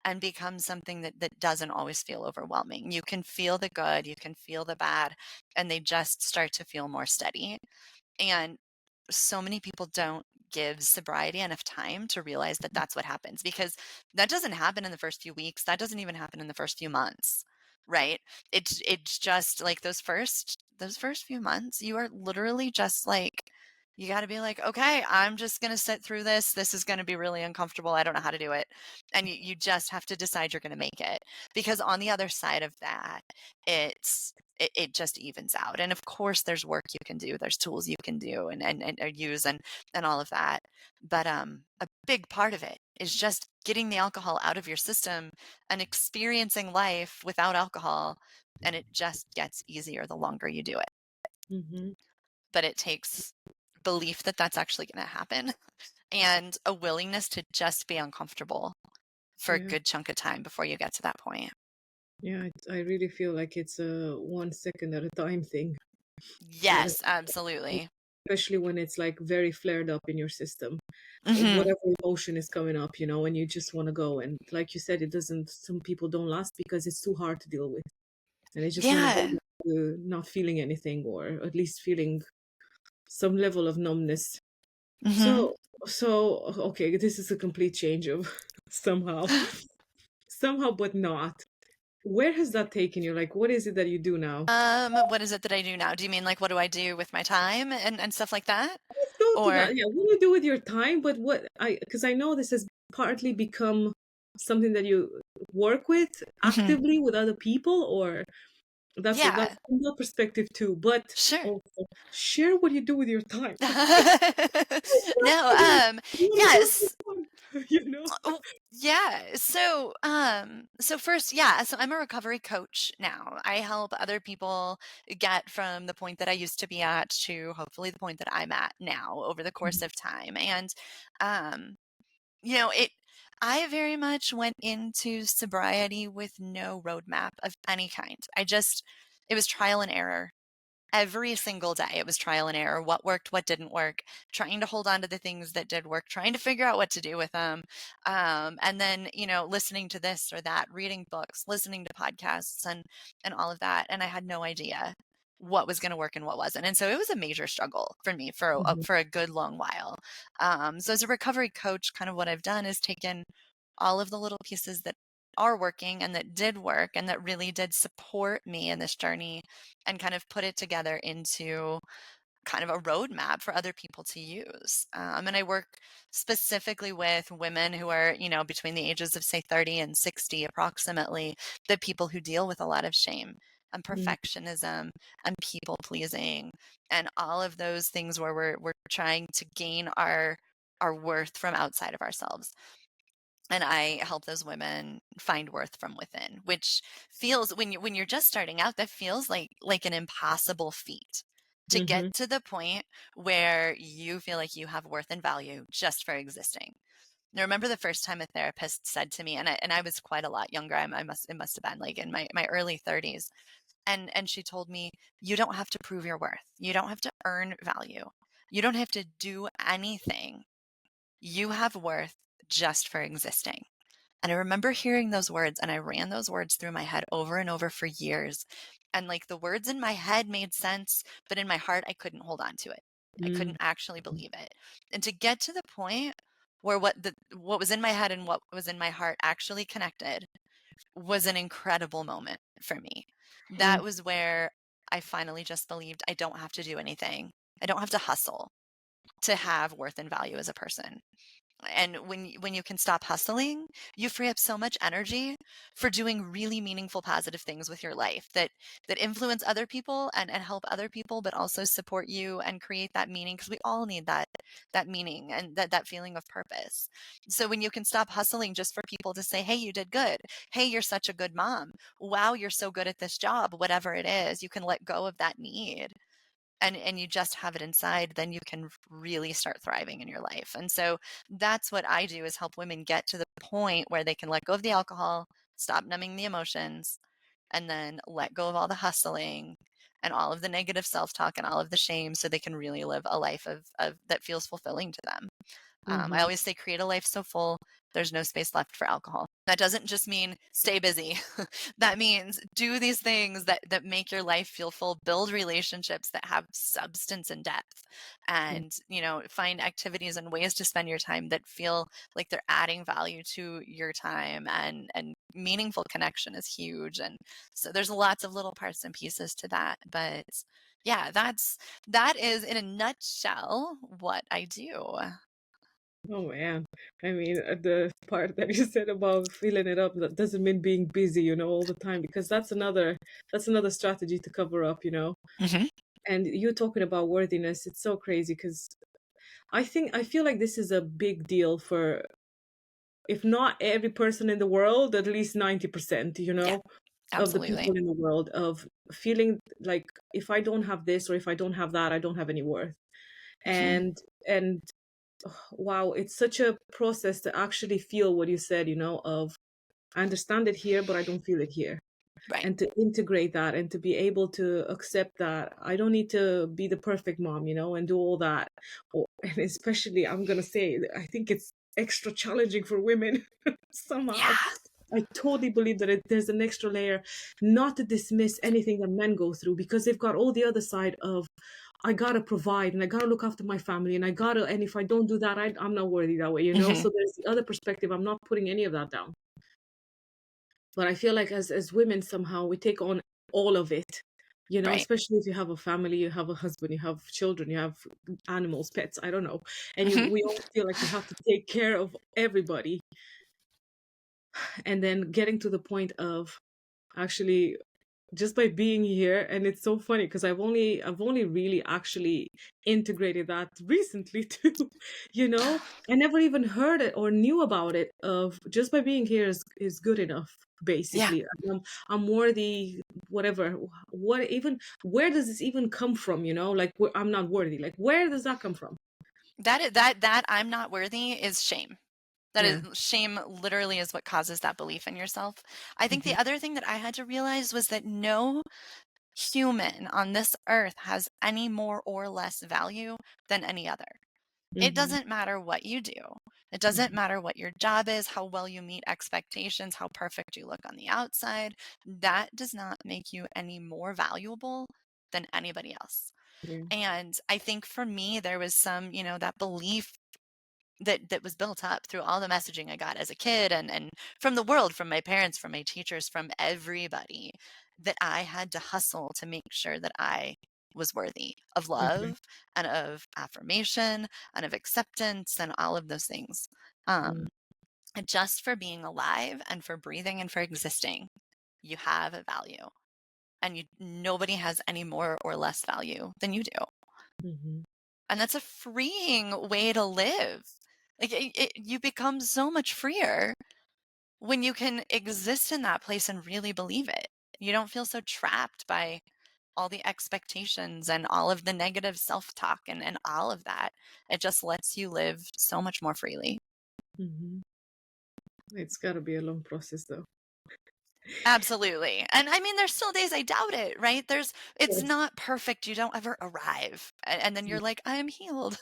and become something that doesn't always feel overwhelming. You can feel the good, you can feel the bad, and they just start to feel more steady. And so many people don't give sobriety enough time to realize that that's what happens, because that doesn't happen in the first few weeks. That doesn't even happen in the first few months, right? It's just like those first few months, you are literally just like you got to be like, okay, I'm just going to sit through this. This is going to be really uncomfortable. I don't know how to do it. And you just have to decide you're going to make it, because on the other side of that, it just evens out. And of course, there's work you can do, there's tools you can do and or use and all of that. But a big part of it is just getting the alcohol out of your system and experiencing life without alcohol. And it just gets easier the longer you do it. mhm. But it takes belief that that's actually going to happen, and a willingness to just be uncomfortable for a Yeah. good chunk of time before you get to that point. Yeah, I really feel like it's a 1 second at a time thing. That Yes, absolutely. especially when it's like very flared up in your system. Hmm. Whatever emotion is coming up, and you just want to go. And like you said, it doesn't, some people don't last because it's too hard to deal with. And they just want to go Yeah. back to not feeling anything, or at least feeling some level of numbness. Hmm. So, okay, this is a complete change of somehow, somehow, but not. Where has that taken you? Like, what is it that you do now? What is it that I do now? Do you mean like what do I do with my time and stuff like that? Let's go to Or that. Yeah, what do you do with your time? But because I know this has partly become something that you work with Mhm. actively with other people, or that's Yeah, from that perspective too. But sure. also share what you do with your time. No, You want to work yes. for fun, you know? Oh, yeah. So first, yeah, so I'm a recovery coach now. I help other people get from the point that I used to be at to hopefully the point that I'm at now over the course of time. And um, it I very much went into sobriety with no roadmap of any kind. It was trial and error. Every single day, it was trial and error. What worked, what didn't work, trying to hold on to the things that did work, trying to figure out what to do with them. And then, listening to this or that, reading books, listening to podcasts and all of that. And I had no idea what was going to work and what wasn't. And so it was a major struggle for me Mhm, for a good long while. So as a recovery coach, kind of what I've done is taken all of the little pieces that are working and that did work and that really did support me in this journey and kind of put it together into kind of a roadmap for other people to use. And I work specifically with women who are, between the ages of say 30 and 60 approximately, the people who deal with a lot of shame and mhm, perfectionism and people pleasing and all of those things where we're trying to gain our worth from outside of ourselves. And I help those women find worth from within, which feels when you're just starting out, that feels like an impossible feat to get mhm, to the point where you feel like you have worth and value just for existing. Now, remember the first time a therapist said to me, and I was quite a lot younger. It must have been like in my early 30s, and she told me, you don't have to prove your worth. You don't have to earn value. You don't have to do anything. You have worth just for existing. And I remember hearing those words and I ran those words through my head over and over for years. And like the words in my head made sense, but in my heart, I couldn't hold on to it. I mm, couldn't actually believe it. And to get to the point where what was in my head and what was in my heart actually connected was an incredible moment for me. mm, That was where I finally just believed I don't have to do anything. I don't have to hustle to have worth and value as a person. And when you can stop hustling, you free up so much energy for doing really meaningful, positive things with your life that influence other people and help other people, but also support you and create that meaning because we all need that meaning and that feeling of purpose. So when you can stop hustling just for people to say, "Hey, you did good. Hey, you're such a good mom. Wow, you're so good at this job." Whatever it is, you can let go of that need and you just have it inside, then you can really start thriving in your life. And so that's what I do is help women get to the point where they can let go of the alcohol, stop numbing the emotions, and then let go of all the hustling and all of the negative self-talk and all of the shame so they can really live a life of that feels fulfilling to them. I mhm. always say create a life so full, there's no space left for alcohol. That doesn't just mean stay busy. That means do these things that make your life feel full, build relationships that have substance and depth, Yeah. and find activities and ways to spend your time that feel like they're adding value to your time, and meaningful connection is huge. And so there's lots of little parts and pieces to that. But yeah, that is in a nutshell what I do. Oh man, I mean, the part that you said about filling it up, that doesn't mean being busy, all the time, because that's another strategy to cover up, Mhm. And you talking about worthiness, it's so crazy because I feel like this is a big deal for, if not every person in the world, at least 90%, Yeah, of the absolutely. people in the world, of feeling like if I don't have this or if I don't have that, I don't have any worth. Mhm. And wow, it's such a process to actually feel what you said, of I understand it here, but I don't feel it here. Right. and to integrate that and to be able to accept that I don't need to be the perfect mom, and do all that. And especially, I'm going to say, I think it's extra challenging for women somehow. Yeah. I totally believe that there's an extra layer, not to dismiss anything that men go through, because they've got all the other side of, I gotta provide and I gotta look after my family and and if I don't do that, I'm not worthy that way, Hmm. So there's the other perspective. I'm not putting any of that down, but I feel like as women, somehow we take on all of it, Right. especially if you have a family, you have a husband, you have children, you have animals, pets, I don't know, and Hmm. we all feel like we have to take care of everybody, and then getting to the point of actually just by being here. And it's so funny because I've only really actually integrated that recently too. I never even heard it or knew about it, of just by being here is good enough, Yeah. basically. I'm worthy, whatever. What even Where does this even come from, like, I'm not worthy, like, where does that come from? That I'm not worthy is shame. That is Yeah. shame literally is what causes that belief in yourself. I think Hmm. the other thing that I had to realize was that no human on this earth has any more or less value than any other. It Hmm. doesn't matter what you do. It doesn't matter what your job is, how well you meet expectations, how perfect you look on the outside. That does not make you any more valuable than anybody else. Yeah. And I think for me, there was some, that belief that was built up through all the messaging I got as a kid and from the world, from my parents, from my teachers, from everybody, that I had to hustle to make sure that I was worthy of Okay. love and of affirmation and of acceptance and all of those things. Mm. Um, and just for being alive and for breathing and for existing, you have a value. And nobody has any more or less value than you do. Mhm. And that's a freeing way to live. Like you become so much freer when you can exist in that place and really believe it. You don't feel so trapped by all the expectations and all of the negative self talk and all of that. It just lets you live so much more freely. Mhm. It's got to be a long process, though. Absolutely. And I mean, there's still days I doubt it, right? It's Yes. not perfect. You don't ever arrive. And then you're like, I am healed.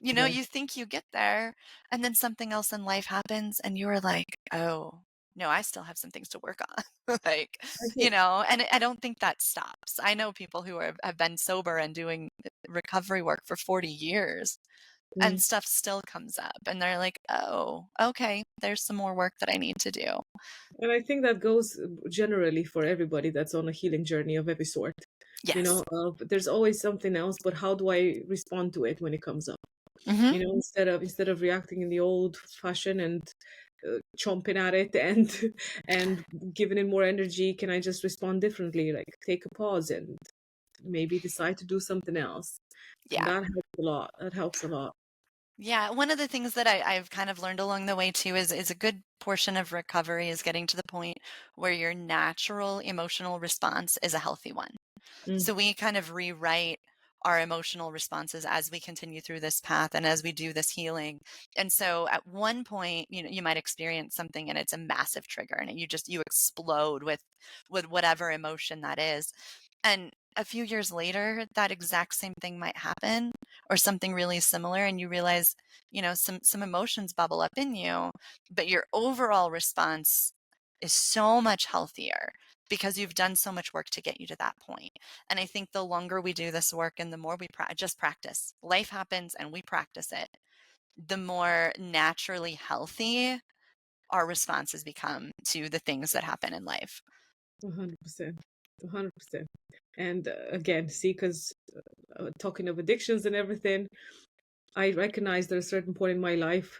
Yeah. You think you get there, and then something else in life happens, and you're like, oh, no, I still have some things to work on. Like, I think. and I don't think that stops. I know people who have been sober and doing recovery work for 40 years, and Mm. stuff still comes up, and they're like, oh, okay, there's some more work that I need to do. And I think that goes generally for everybody that's on a healing journey of every sort. Yes. There's always something else, but how do I respond to it when it comes up? Hmm. Instead of reacting in the old fashion and chomping at it and and giving it more energy, can I just respond differently? Like, take a pause and maybe decide to do something else. And Yeah. that helps a lot. That helps a lot. Yeah, one of the things that I've kind of learned along the way too is a good portion of recovery is getting to the point where your natural emotional response is a healthy one. Mm. So we kind of rewrite our emotional responses as we continue through this path and as we do this healing. And so at one point, you might experience something and it's a massive trigger and you explode with whatever emotion that is. And a few years later, that exact same thing might happen or something really similar and you realize, some emotions bubble up in you, but your overall response is so much healthier because you've done so much work to get you to that point. And I think the longer we do this work and the more we just practice, life happens and we practice it, the more naturally healthy our responses become to the things that happen in life. 100%. 100%. And again, see, because talking of addictions and everything, I recognized at a certain point in my life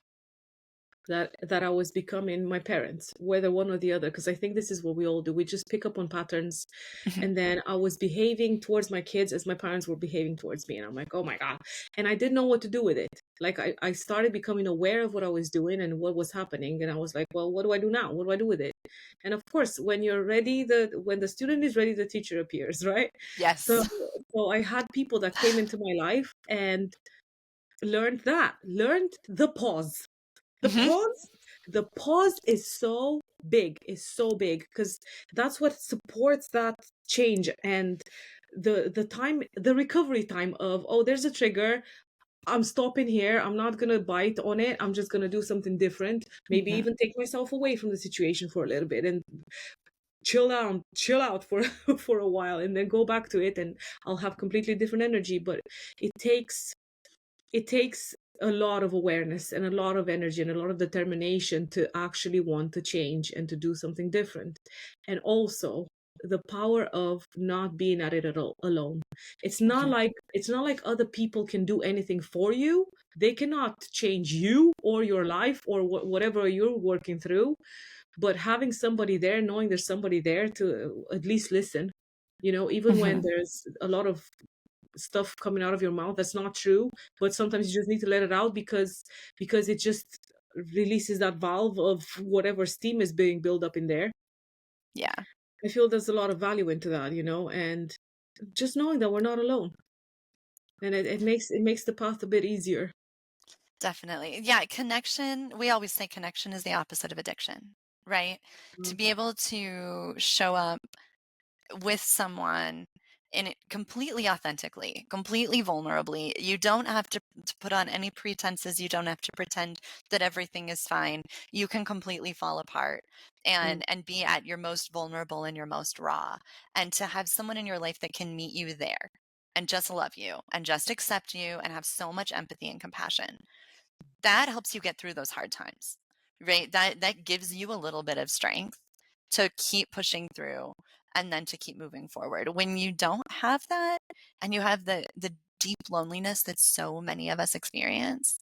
that I was becoming my parents, whether one or the other, because I think this is what we all do. We just pick up on patterns. Mhm. And then I was behaving towards my kids as my parents were behaving towards me. And I'm like, oh my God. And I didn't know what to do with it. Like, I started becoming aware of what I was doing and what was happening. And I was like, well, what do I do now? What do I do with it? And of course, when you're ready, when the student is ready, the teacher appears, right? So Yes. so I had people that came into my life and learned the pause. The Hmm. pause, the pause is so big, is so big, because that's what supports that change. And the time, the recovery time of, oh, there's a trigger, I'm stopping here. I'm not gonna bite on it. I'm just gonna do something different. Maybe Mhm. even take myself away from the situation for a little bit and chill out for for a while, and then go back to it, and I'll have completely different energy. But it takes it takes a lot of awareness and a lot of energy and a lot of determination to actually want to change and to do something different. And also the power of not being at it at all alone. Mhm. It's not like other people can do anything for you. They cannot change you or your life or whatever you're working through. But having somebody there, knowing there's somebody there to at least listen, even when Mhm. there's a lot of stuff coming out of your mouth that's not true, but sometimes you just need to let it out, because it just releases that valve of whatever steam is being built up in there. Yeah, I feel there's a lot of value into that, and just knowing that we're not alone, and it makes the path a bit easier. definitely. Yeah, connection, we always say connection is the opposite of addiction, right? To Mm. be able to show up with someone in it completely authentically, completely vulnerably. You don't have to put on any pretenses. You don't have to pretend that everything is fine. You can completely fall apart Mm. and be at your most vulnerable and your most raw. And to have someone in your life that can meet you there and just love you and just accept you and have so much empathy and compassion, that helps you get through those hard times, right? That gives you a little bit of strength to keep pushing through and then to keep moving forward. When you don't have that and you have the deep loneliness that so many of us experience,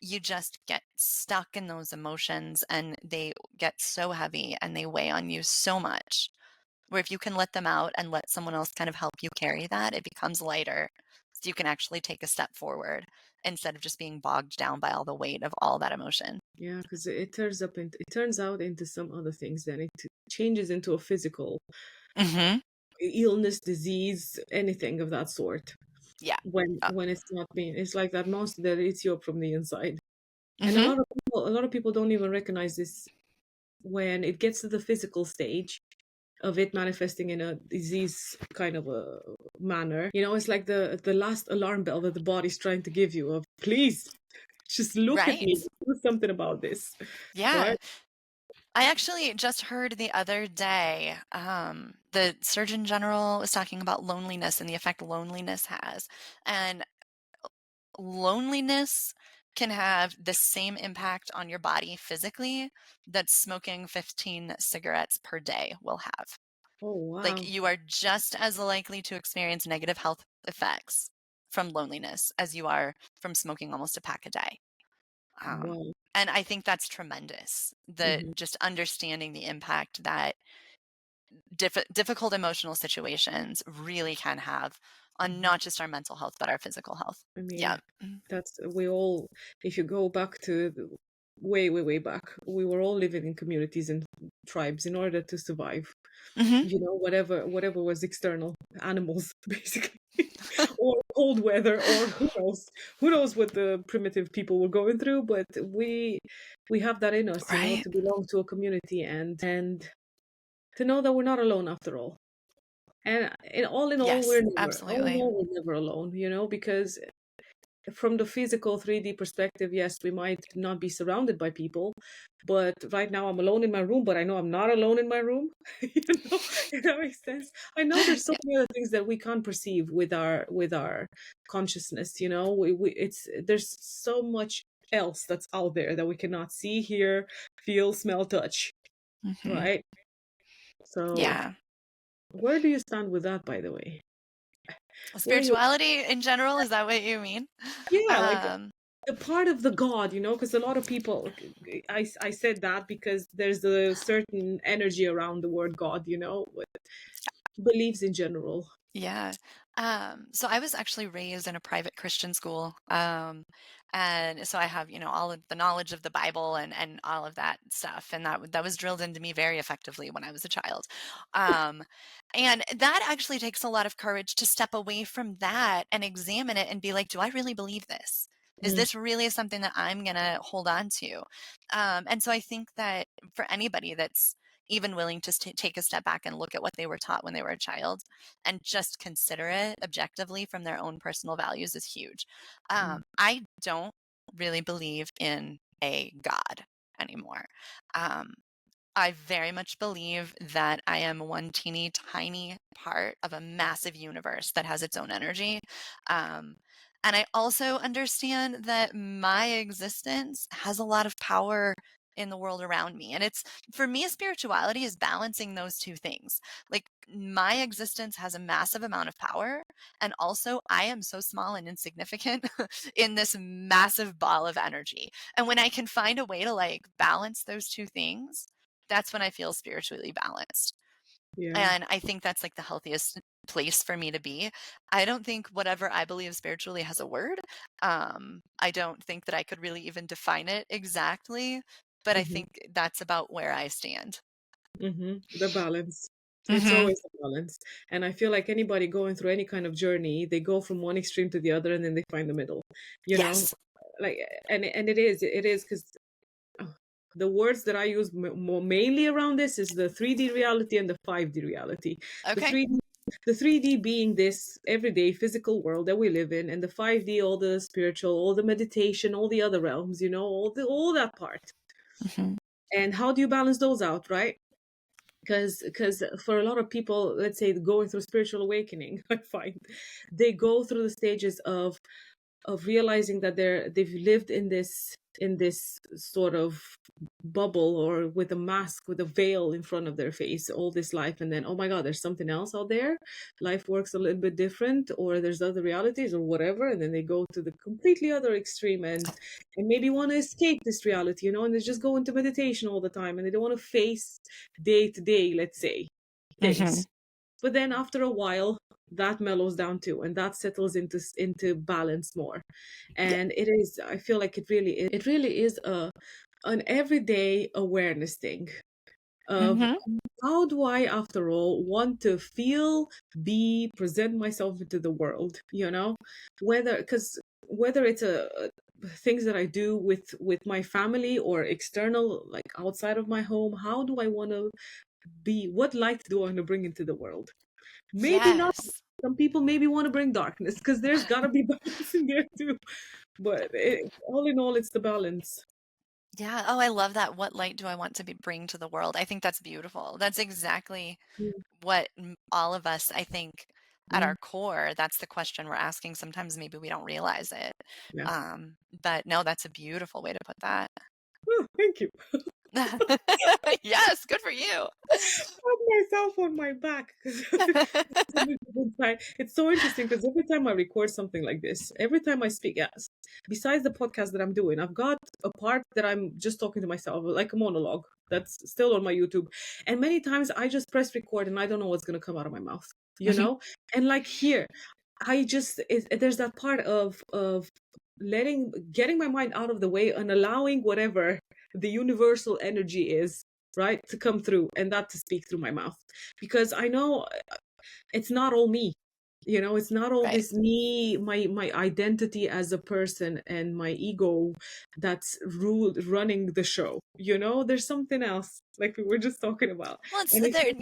you just get stuck in those emotions and they get so heavy and they weigh on you so much. Where if you can let them out and let someone else kind of help you carry that, it becomes lighter. So you can actually take a step forward instead of just being bogged down by all the weight of all that emotion. Yeah, because it turns out into some other things, then it changes into a physical Mhm. illness, disease, anything of that sort. Yeah. when Uh, when it's not being, it's like that monster that eats you up from the inside. And mhm. a lot of people don't even recognize this when it gets to the physical stage of it manifesting in a disease kind of a manner. It's like the last alarm bell that the body's trying to give you of, please, just look at Right. me, do something about this, Yeah. right? I actually just heard the other day, the Surgeon General was talking about loneliness and the effect loneliness has. And loneliness can have the same impact on your body physically that smoking 15 cigarettes per day will have. Oh, Like, wow. you are just as likely to experience negative health effects from loneliness as you are from smoking almost a pack a day. Um, Wow. and I think that's tremendous. The Hmm. just understanding the impact that difficult emotional situations really can have on Hmm. not just our mental health, but our physical health. I Yeah. mean, that's we all, if you go back to way, way, way back, we were all living in communities and tribes in order to survive. Hmm. Whatever was external, animals basically, or cold weather, or who knows what the primitive people were going through. But we have that in us, Right. to belong to a community, and to know that we're not alone after all. And in all, Yes, absolutely. we're never alone, because from the physical 3D perspective, yes, we might not be surrounded by people, but right now I'm alone in my room, but I know I'm not alone in my room. If that makes sense. I know there's so Yeah. many other things that we can't perceive with our consciousness. It's there's so much else that's out there that we cannot see, hear, feel, smell, touch, Hmm. right? So Yeah. where do you stand with that, by the way? Where are you? Spirituality in general, is that what you mean? Yeah, like Um, a part of the god, because a lot of people, I said that because there's a certain energy around the word god, with beliefs in general. Yeah. So I was actually raised in a private Christian school. And so I have, all of the knowledge of the Bible and all of that stuff. And that was drilled into me very effectively when I was a child. Um, and that actually takes a lot of courage to step away from that and examine it and be like, do I really believe this? Is Mm. this really something that I'm going to hold on to? And so I think that for anybody that's even willing to take a step back and look at what they were taught when they were a child and just consider it objectively from their own personal values is huge. Mm. I don't really believe in a God anymore. Um, I very much believe that I am one teeny tiny part of a massive universe that has its own energy. Um, and I also understand that my existence has a lot of power in the world around me. And it's for me, spirituality is balancing those two things. Like my existence has a massive amount of power. And also, I am so small and insignificant in this massive ball of energy. And when I can find a way to like balance those two things, that's when I feel spiritually balanced. Yeah. And I think that's like the healthiest place for me to be. I don't think whatever I believe spiritually has a word. I don't think that I could really even define it exactly, but I Hmm. think that's about where I stand. The balance. It's Hmm. always a balance. And I feel like anybody going through any kind of journey, they go from one extreme to the other and then they find the middle, you know? Yes. Like, and it is because the words that I use more mainly around this is the 3D reality and the 5D reality. The Okay. 3D the 3D being this everyday physical world that we live in, and the 5D all the spiritual, all the meditation, all the other realms, all that part. Hmm. And how do you balance those out, right? Because for a lot of people, let's say going through spiritual awakening, I find they go through the stages of realizing that they've lived in this sort of bubble, or with a mask, with a veil in front of their face all this life, and then, oh my god, there's something else out there. Life works a little bit different, or there's other realities or whatever, and then they go to the completely other extreme, and maybe want to escape this reality, and they just go into meditation all the time, and they don't want to face day to day, let's say, Hmm. things. But then after a while, that mellows down too, and that settles into balance more. Yeah. And I feel like it really is an everyday awareness thing of Hmm. how do I, after all, want to feel, be, present myself into the world, whether it's things that I do with my family, or external, like outside of my home. How do I want to be? What light do I want to bring into the world? Maybe not. Yes. Some people maybe want to bring darkness, because there's got to be balance in there too. But all in all, it's the balance. Yeah. Oh, I love that. What light do I want to bring to the world? I think that's beautiful. That's exactly Mm, what all of us, I think, at mm, our core, that's the question we're asking. Sometimes maybe we don't realize it. yeah. But no, that's a beautiful way to put that. Oh, thank you. Yes, good for you. Pat myself on my back. 'Cause it's so interesting, because every time I record something like this, every time I speak, yes, besides the podcast that I'm doing, I've got a part that I'm just talking to myself, like a monologue that's still on my YouTube. And many times I just press record and I don't know what's going to come out of my mouth, you Mhm. know? And like here, there's that part of getting my mind out of the way and allowing whatever the universal energy is, right, to come through, and that to speak through my mouth, because I know it's not all me. It's not all Right. this me, my identity as a person, and my ego that's running the show. There's something else, like we were just talking about. Well, it's And I there, feel.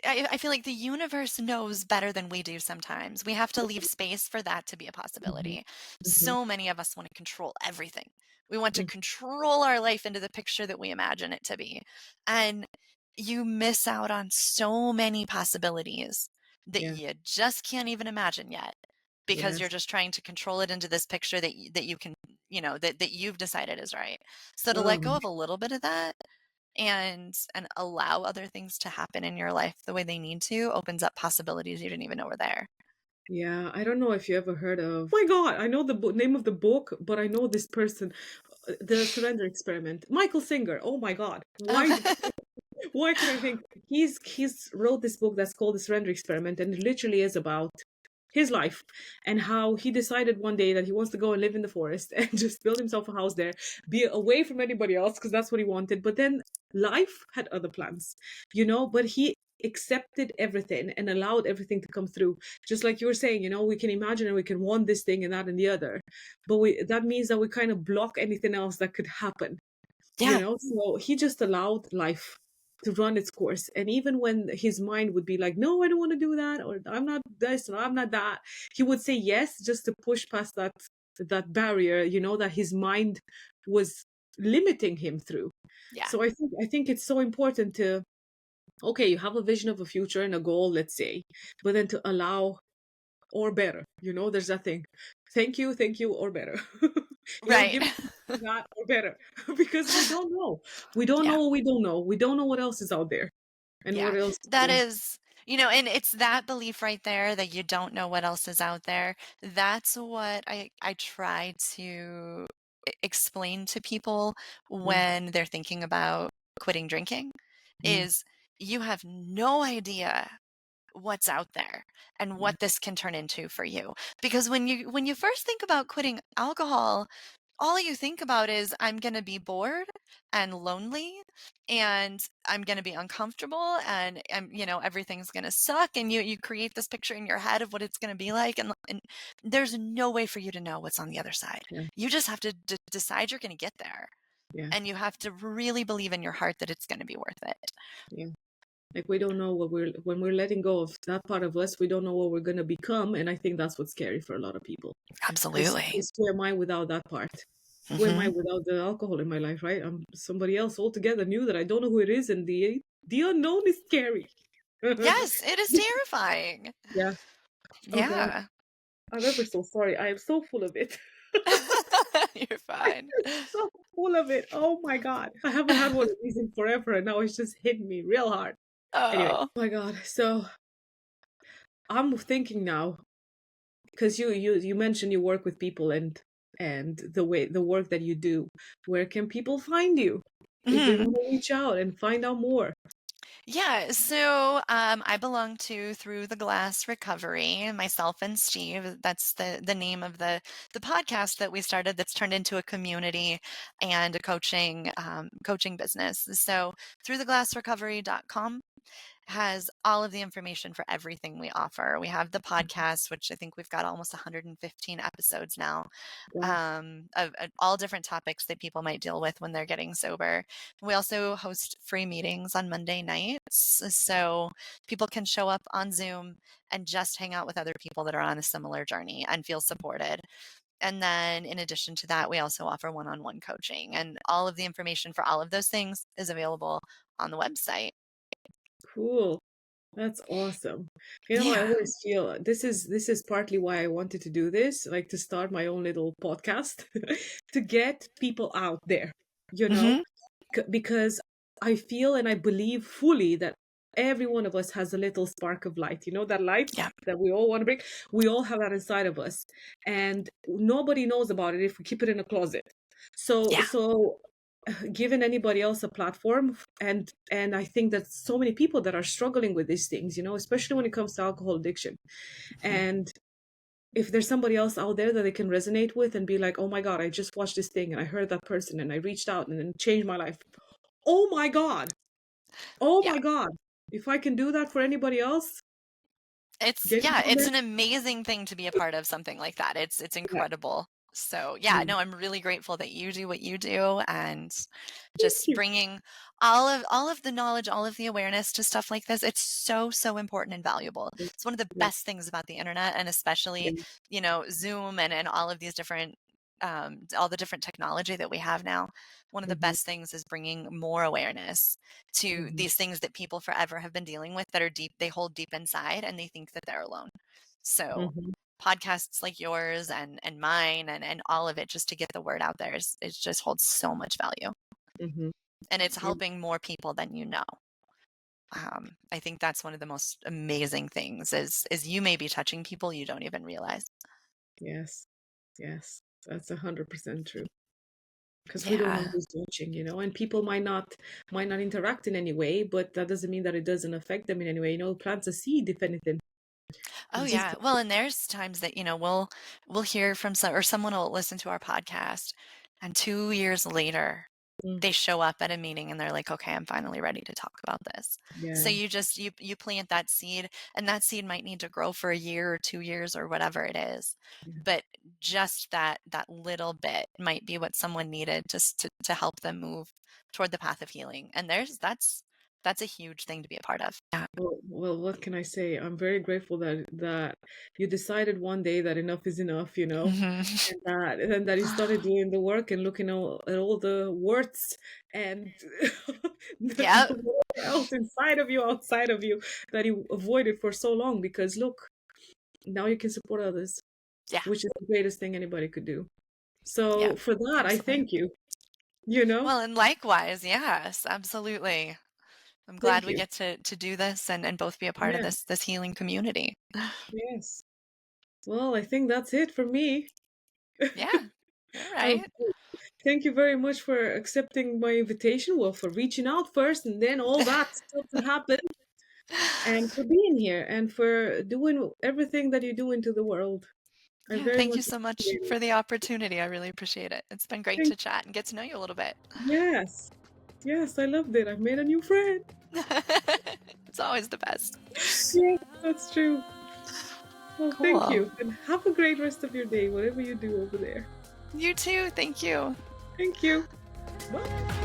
I feel like the universe knows better than we do sometimes. We have to leave space for that to be a Mhm, possibility. mhm, So many of us want to control everything. We want to mhm. control our life into the picture that we imagine it to be. And you miss out on so many possibilities that Yeah. you just can't even imagine yet because you're Yes. just trying to control it into this picture that you can, that you've decided is right. So to let go um of a little bit of that and allow other things to happen in your life the way they need to opens up possibilities you didn't even know were there. yeah, I don't know if you ever heard of. My God, I know the name of the book, but I know this person, the Surrender Experiment. Michael Singer. Oh my God, why? Oh. Why can I think he's wrote this book that's called The Surrender Experiment, and it literally is about his life, and how he decided one day that he wants to go and live in the forest and just build himself a house there, be away from anybody else, because that's what he wanted. But then life had other plans, but he accepted everything and allowed everything to come through. Just like you were saying, we can imagine and we can want this thing and that and the other, but that means that we kind of block anything else that could happen. Yeah. So he just allowed life. to run its course. And even when his mind would be like, no, I don't want to do that, or I'm not this, or I'm not that, he would say yes just to push past that barrier, that his mind was limiting him through. Yeah. So I think it's so important to, okay, you have a vision of a future and a goal, let's say, but then to allow, or better, there's that thing. Thank you, or better. Right. Give me that or better. Because we don't know. We don't Yeah. know what we don't know. We don't know what else is out there and Yeah. what else That is. is, and it's that belief right there that you don't know what else is out there. That's what I try to explain to people Mm, when they're thinking about quitting drinking mm, is you have no idea what's out there and yeah, what this can turn into for you. Because when you first think about quitting alcohol, all you think about is I'm going to be bored and lonely and I'm going to be uncomfortable and everything's going to suck, and you create this picture in your head of what it's going to be like, and there's no way for you to know what's on the other side. yeah, You just have to decide you're going to get there, yeah, and you have to really believe in your heart that it's going to be worth it. yeah. Like we don't know what we're when we're letting go of that part of us, we don't know what we're gonna become. And I think that's what's scary for a lot of people. Because Absolutely. who am I without that part? Who am I Hmm. without the alcohol in my life, right? I'm somebody else altogether new that I don't know who it is, and the unknown is scary. Yes, it is terrifying. Yeah. Oh God. Yeah. I'm ever so sorry. I am so full of it. You're I'm fine. so full of it. Oh my God. I haven't had one of these in forever, and now it's just hitting me real hard. Anyway, Oh. oh my God. So I'm thinking now, because you mentioned you work with people, and the work that you do. Where can people find you if they Mhm. want to reach out and find out more? Yeah, so I belong to Through the Glass Recovery, myself and Steve. That's the name of the podcast that we started. That's turned into a community and a coaching business. So throughtheglassrecovery.com has all of the information for everything we offer. We have the podcast, which I think we've got almost 115 episodes now, Wow. of all different topics that people might deal with when they're getting sober. We also host free meetings on Monday nights, so people can show up on Zoom and just hang out with other people that are on a similar journey and feel supported. And then, in addition to that, we also offer one on one coaching, and all of the information for all of those things is available on the website. Cool. That's awesome. I Yeah. always feel this is partly why I wanted to do this, like to start my own little podcast to get people out there, you know, Hmm. because I feel and I believe fully that every one of us has a little spark of light, that light Yeah. that we all want to bring. We all have that inside of us, and nobody knows about it if we keep it in a closet. So, Yeah. so giving anybody else a platform, and I think that so many people that are struggling with these things, especially when it comes to alcohol addiction, Mhm. and if there's somebody else out there that they can resonate with and be like, oh my God, I just watched this thing and I heard that person and I reached out and it changed my life. Oh my God. Oh Yeah. my God. If I can do that for anybody else, It's getting yeah, down it's there. an amazing thing to be a part of something like that. It's Yeah. incredible. So, yeah, Mm. no, I'm really grateful that you do what you do, and Thank just you. bringing all of the knowledge, all of the awareness to stuff like this. It's so, so important and valuable. Yeah. It's one of the Yeah. best things about the internet, and especially, Zoom and all of these different all the different technology that we have now. One of the Hmm. best things is bringing more awareness to Hmm. these things that people forever have been dealing with, that are deep, they hold deep inside, and they think that they're alone. So Hmm. podcasts like yours and mine and all of it, just to get the word out there, is it just holds so much value, Hmm. and it's Yeah. helping more people than you know. I think that's one of the most amazing things is you may be touching people you don't even realize. Yes. Yes. That's 100% true. Because we don't know Yeah. who's watching, and people might not interact in any way, but that doesn't mean that it doesn't affect them in any way. Plants a seed, if anything. Oh It's just yeah. Well, and there's times that, we'll hear from or someone will listen to our podcast, and 2 years later mm, they show up at a meeting and they're like, "Okay, I'm finally ready to talk about this." So yeah, you plant that seed, and that seed might need to grow for a year or 2 years or whatever it is. yeah. But just that little bit might be what someone needed just to help them move toward the path of healing. And that's That's a huge thing to be a part of. Yeah. Well, what can I say? I'm very grateful that you decided one day that enough is enough, Mhm. and that you started doing the work and looking at all the warts and Yep. whatever else inside of you, outside of you, that you avoided for so long. Because look, now you can support others, Yeah. which is the greatest thing anybody could do. Yeah. So for that, I Absolutely. thank you. You know, Well, and likewise, yes, absolutely. I'm glad thank we you. get to do this and both be a part of Yeah. this healing community. Yes. Well, I think that's it for me. Yeah. All Um, right. Thank you very much for accepting my invitation. Well, for reaching out first and then all that stuff that happened, and for being here and for doing everything that you do into the world. I Yeah, very thank you much so much appreciate it. for the opportunity. I really appreciate it. It's been great Thank to chat and get to know you a little bit. Yes. Yes, I loved it. I've made a new friend. It's always the best. Yes, that's true. Well, thank Cool. you. And have a great rest of your day, whatever you do over there. You too. Thank you. Thank you. Bye.